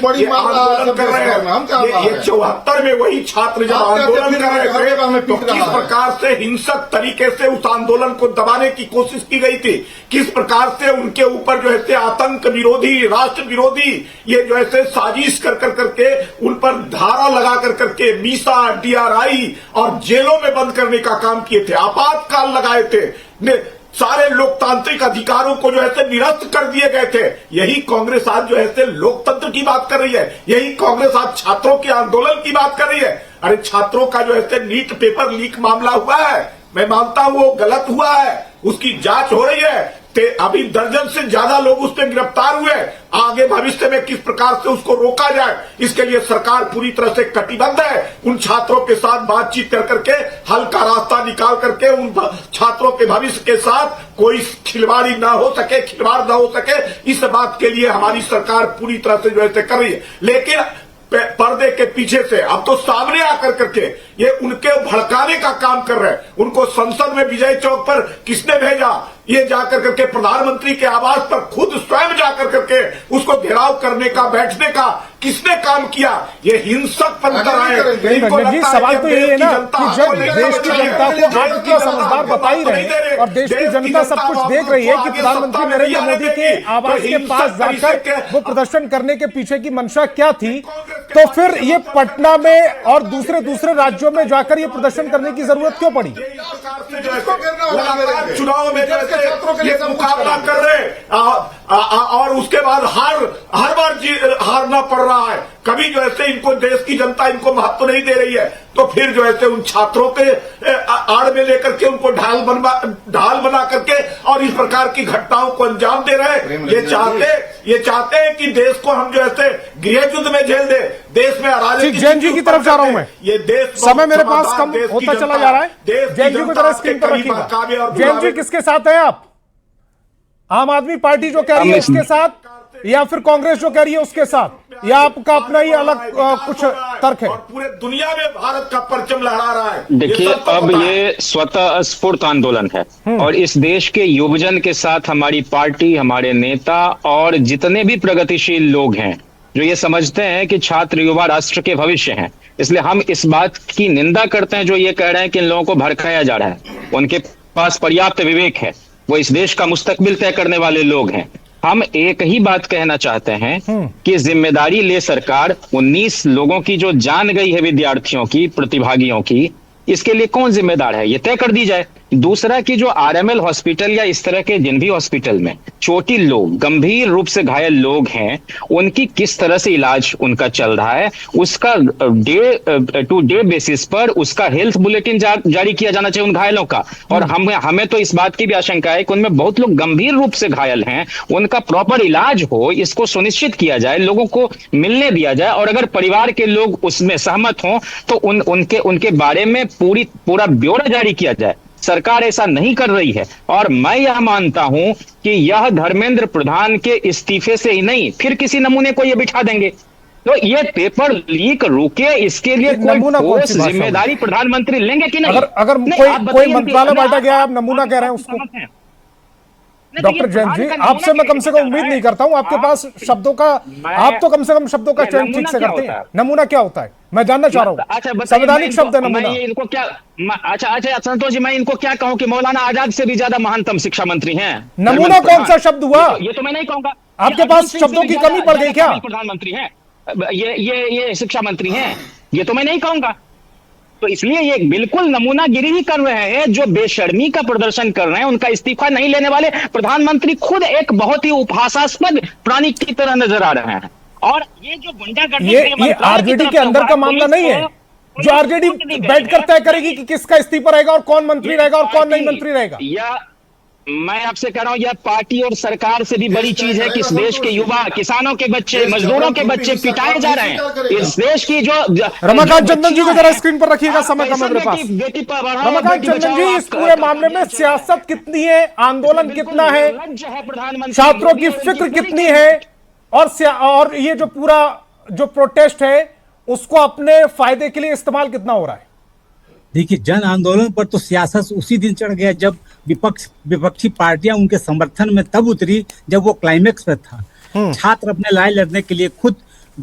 कर ये आंदोलन कर रहे हैं। ये 74 में वही छात्र जब आंदोलन कर रहे थे तो किस प्रकार से हिंसक तरीके से उस आंदोलन को दबाने की कोशिश की गई थी, किस प्रकार से उनके ऊपर जो है आतंक विरोधी, राष्ट्र विरोधी ये जो है साजिश कर करके उन पर धारा लगा करके मीसा, DRI और जेलों में बंद करने का काम किए थे, आपातकाल लगाए थे, सारे लोकतांत्रिक अधिकारों को जो है निरस्त कर दिए गए थे। यही कांग्रेस आज जो है लोकतंत्र की बात कर रही है, यही कांग्रेस आज छात्रों के आंदोलन की बात कर रही है। अरे छात्रों का जो है नीट पेपर लीक मामला हुआ है, मैं मानता हूं वो गलत हुआ है, उसकी जांच हो रही है, अभी दर्जन से ज्यादा लोग उस पर गिरफ्तार हुए। आगे भविष्य में किस प्रकार से उसको रोका जाए, इसके लिए सरकार पूरी तरह से कटिबद्ध है। उन छात्रों के साथ बातचीत कर करके हल का रास्ता निकाल करके उन छात्रों के भविष्य के साथ कोई खिलवाड़ ना हो सके, इस बात के लिए हमारी सरकार पूरी तरह से जो है कर रही है। लेकिन पर्दे के पीछे से अब तो सामने आकर करके ये उनके भड़काने का काम कर रहे हैं। उनको संसद में विजय चौक पर किसने भेजा, ये जाकर करके प्रधानमंत्री के आवास पर खुद स्वयं जाकर करके उसको घेराव करने का, बैठने का किसने काम किया? ये हिंसक पंथ जी, सवाल तो यही है ना कि जब देश की जनता को आप इतना समझदार बता ही रहे हैं और देश की जनता सब कुछ देख रही है कि प्रधानमंत्री नरेंद्र मोदी के आवास के पास जाकर वो प्रदर्शन करने के पीछे की मंशा क्या थी, तो फिर ये पटना में और दूसरे राज्यों में जाकर ये प्रदर्शन करने की जरूरत क्यों पड़ी? चुनाव में ये मुकाबला कर रहे और उसके बाद हर बार हारना पड़ रहा है। कभी जो है इनको देश की जनता इनको महत्व नहीं दे रही है, तो फिर जो है उन छात्रों के आड़ में लेकर के उनको ढाल बना करके और इस प्रकार की घटनाओं को अंजाम दे रहे हैं। ये चाहते हैं कि देश को हम जो है गृह युद्ध में झेल दे, देश में अराजक। जैन जी की तरफ जा रहा हूं मैं, ये देश समय मेरे पास कम होता चला जा रहा है। जैन जी को जरा स्क्रीन पर रखिएगा। जैन जी किसके साथ है आप? आम आदमी पार्टी जो कह रही है उसके साथ, या फिर कांग्रेस जो कह रही है उसके साथ, या आपका अपना ही अलग कुछ तर्क है? पूरे दुनिया में भारत का परचम लहरा रहा है। देखिए, अब ये स्वतः स्फूर्त आंदोलन है और इस देश के युवजन के साथ हमारी पार्टी, हमारे नेता और जितने भी प्रगतिशील लोग हैं जो ये समझते हैं कि छात्र युवा राष्ट्र के भविष्य हैं, इसलिए हम इस बात की निंदा करते हैं जो ये कह रहे हैं कि इन लोगों को भड़काया जा रहा है। उनके पास पर्याप्त विवेक है, वो इस देश का मुस्तकबिल तय करने वाले लोग हैं। हम एक ही बात कहना चाहते हैं कि जिम्मेदारी ले सरकार। 19 लोगों की जो जान गई है, विद्यार्थियों की, प्रतिभागियों की, इसके लिए कौन जिम्मेदार है, ये तय कर दी जाए। दूसरा कि जो RML हॉस्पिटल या इस तरह के जिन भी हॉस्पिटल में चोटिल लोग, गंभीर रूप से घायल लोग हैं, उनकी किस तरह से इलाज उनका चल रहा है, उसका डे टू डे बेसिस पर उसका हेल्थ बुलेटिन जारी किया जाना चाहिए उन घायलों का। और हमें तो इस बात की भी आशंका है कि उनमें बहुत लोग गंभीर रूप से घायल हैं, उनका प्रॉपर इलाज हो, इसको सुनिश्चित किया जाए, लोगों को मिलने दिया जाए। और अगर परिवार के लोग उसमें सहमत हों तो उनके बारे में पूरा ब्यौरा जारी किया जाए। सरकार ऐसा नहीं कर रही है और मैं यह मानता हूं कि यह धर्मेंद्र प्रधान के इस्तीफे से ही नहीं, फिर किसी नमूने को ये बिठा देंगे। तो ये पेपर लीक रुके, इसके लिए कोई ठोस जिम्मेदारी प्रधानमंत्री लेंगे कि नहीं? अगर कोई मंत्रालय बांटा गया, आप नमूना कह रहे हैं उसको। डॉक्टर जैन जी, आपसे मैं कम से कम उम्मीद नहीं करता हूं, आपके पास शब्दों का, आप तो कम से कम शब्दों का चयन ठीक से करते हैं। नमूना क्या होता है मैं जानना चाह रहा हूं। संवैधानिक शब्द है नमूना। इनको क्या, अच्छा संतोष जी, मैं इनको क्या कहूं कि मौलाना आजाद से भी ज्यादा महानतम शिक्षा मंत्री हैं। नमूना कौन सा शब्द हुआ? ये तो मैं नहीं कहूंगा। आपके पास शब्दों की कमी पड़ गई क्या? प्रधानमंत्री हैं, ये शिक्षा मंत्री हैं, ये तो मैं नहीं कहूंगा। तो इसलिए ये बिल्कुल नमूनागिरी ही कर रहे हैं। जो बेशर्मी का प्रदर्शन कर रहे हैं, उनका इस्तीफा नहीं लेने वाले प्रधानमंत्री खुद एक बहुत ही उपहासास्पद प्राणी की तरह नजर आ रहे हैं। और ये जो गुंडागर्दी, ये आरजेडी के अंदर का मामला नहीं है जो आरजेडी बैठकर तय करेगी कि किसका इस्तीफा रहेगा और कौन मंत्री रहेगा और कौन नहीं मंत्री रहेगा। या मैं आपसे कह रहा हूं, यह पार्टी और सरकार से भी बड़ी चीज है कि इस देश के युवा, किसानों के बच्चे, मजदूरों के बच्चे पिटाए जा रहे हैं। इस देश की जो रमाकांत चंदन जी को जरा स्क्रीन पर रखिएगा, समय कम है मेरे पास। रमाकांत चंदन जी, इस पूरे मामले में सियासत कितनी है, आंदोलन कितना है, छात्रों की फिक्र कितनी है, और ये जो पूरा जो प्रोटेस्ट है उसको अपने फायदे के लिए इस्तेमाल कितना हो रहा है? देखिए, जन आंदोलन पर तो सियासत उसी दिन चढ़ गया जब विपक्षी पार्टियां उनके समर्थन में तब उतरी जब वो क्लाइमेक्स पे था। छात्र अपने लड़ाई लड़ने के लिए खुद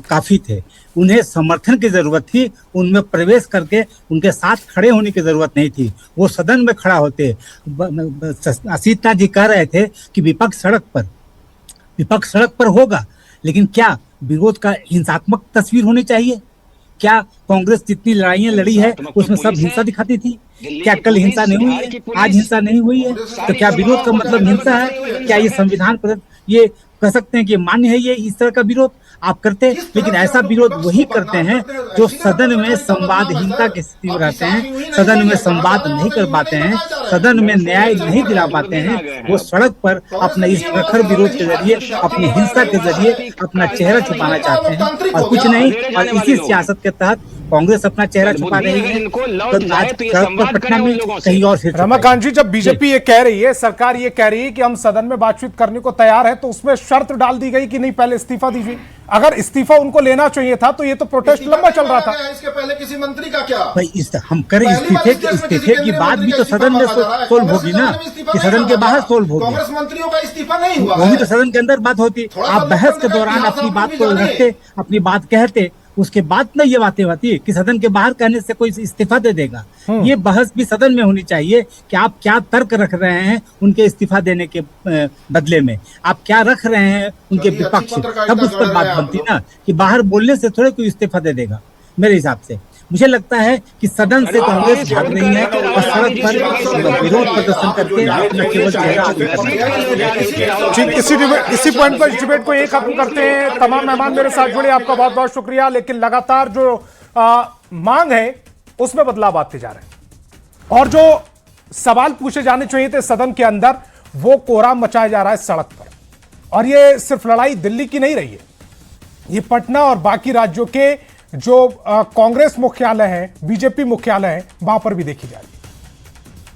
काफी थे, उन्हें समर्थन की जरूरत थी, उनमें प्रवेश करके उनके साथ खड़े होने की जरूरत नहीं थी। वो सदन में खड़ा होते। असीत नाथ जी कह रहे थे कि विपक्ष सड़क पर होगा, लेकिन क्या विरोध का हिंसात्मक तस्वीर होनी चाहिए? क्या कांग्रेस जितनी लड़ाइयां लड़ी है उसमें सब हिंसा दिखाती थी? क्या कल हिंसा नहीं हुई है? आज हिंसा नहीं हुई है? तो क्या विरोध का मतलब हिंसा है? क्या ये संविधान पर ये कह सकते हैं कि मान्य है ये इस तरह का विरोध आप करते हैं? लेकिन ऐसा विरोध वही करते हैं जो सदन में संवादहीनता की स्थिति में रहते हैं, सदन में संवाद नहीं कर पाते हैं, सदन में न्याय नहीं दिला पाते हैं। वो सड़क पर अपने इस प्रखर विरोध के जरिए, अपनी हिंसा के जरिए अपना चेहरा छुपाना चाहते हैं और कुछ नहीं। और इसी सियासत के तहत कांग्रेस अपना चेहरा छुपा रही है। तो आज सड़क पर पटना में कहीं और फिर रमाकांत जी, जब बीजेपी ये कह रही है, सरकार ये कह रही है कि हम सदन में बातचीत करने को तैयार है, तो उसमें शर्त डाल दी गई कि नहीं पहले इस्तीफा दीजिए। अगर इस्तीफा उनको लेना चाहिए था तो ये तो प्रोटेस्ट लंबा चल रहा था। इसके पहले किसी मंत्री का क्या भाई हम करें इस्तीफे की बात भी तो सदन में सोल्व होगी ना, कि सदन के बाहर सोल्व होगी। कांग्रेस मंत्रियों का इस्तीफा नहीं हुआ, वो भी तो सदन के अंदर बात होती। आप बहस के दौरान अपनी बात को रखते, अपनी बात कहते, उसके बाद न ये बातें होती कि सदन के बाहर कहने से कोई इस्तीफा दे देगा। ये बहस भी सदन में होनी चाहिए कि आप क्या तर्क रख रहे हैं उनके इस्तीफा देने के बदले में, आप क्या रख रहे हैं उनके विपक्ष, तब उस पर बात बनती ना, कि बाहर बोलने से थोड़े कोई इस्तीफा दे देगा। मेरे हिसाब से मुझे लगता है कि सदन से कांग्रेस भाग रही है और सड़क पर विरोध प्रदर्शन करके अपना केवल चेहरा। इसी पॉइंट पर डिबेट को एक खत्म करते हैं। तमाम मेहमान मेरे साथ जुड़े, आपका बहुत बहुत शुक्रिया। लेकिन लगातार जो मांग है उसमें बदलाव आते जा रहे हैं और जो सवाल पूछे जाने चाहिए थे सदन के अंदर, वो कोहराम मचाया जा रहा है सड़क पर। और ये सिर्फ लड़ाई दिल्ली की नहीं रही है, ये पटना और बाकी राज्यों के जो कांग्रेस मुख्यालय है, बीजेपी मुख्यालय है, वहां पर भी देखी जा रही है।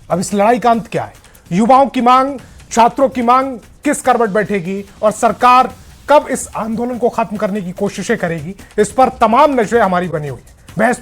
अब इस लड़ाई का अंत क्या है? युवाओं की मांग, छात्रों की मांग किस करवट बैठेगी और सरकार कब इस आंदोलन को खत्म करने की कोशिशें करेगी, इस पर तमाम नजरें हमारी बनी हुई है। बहस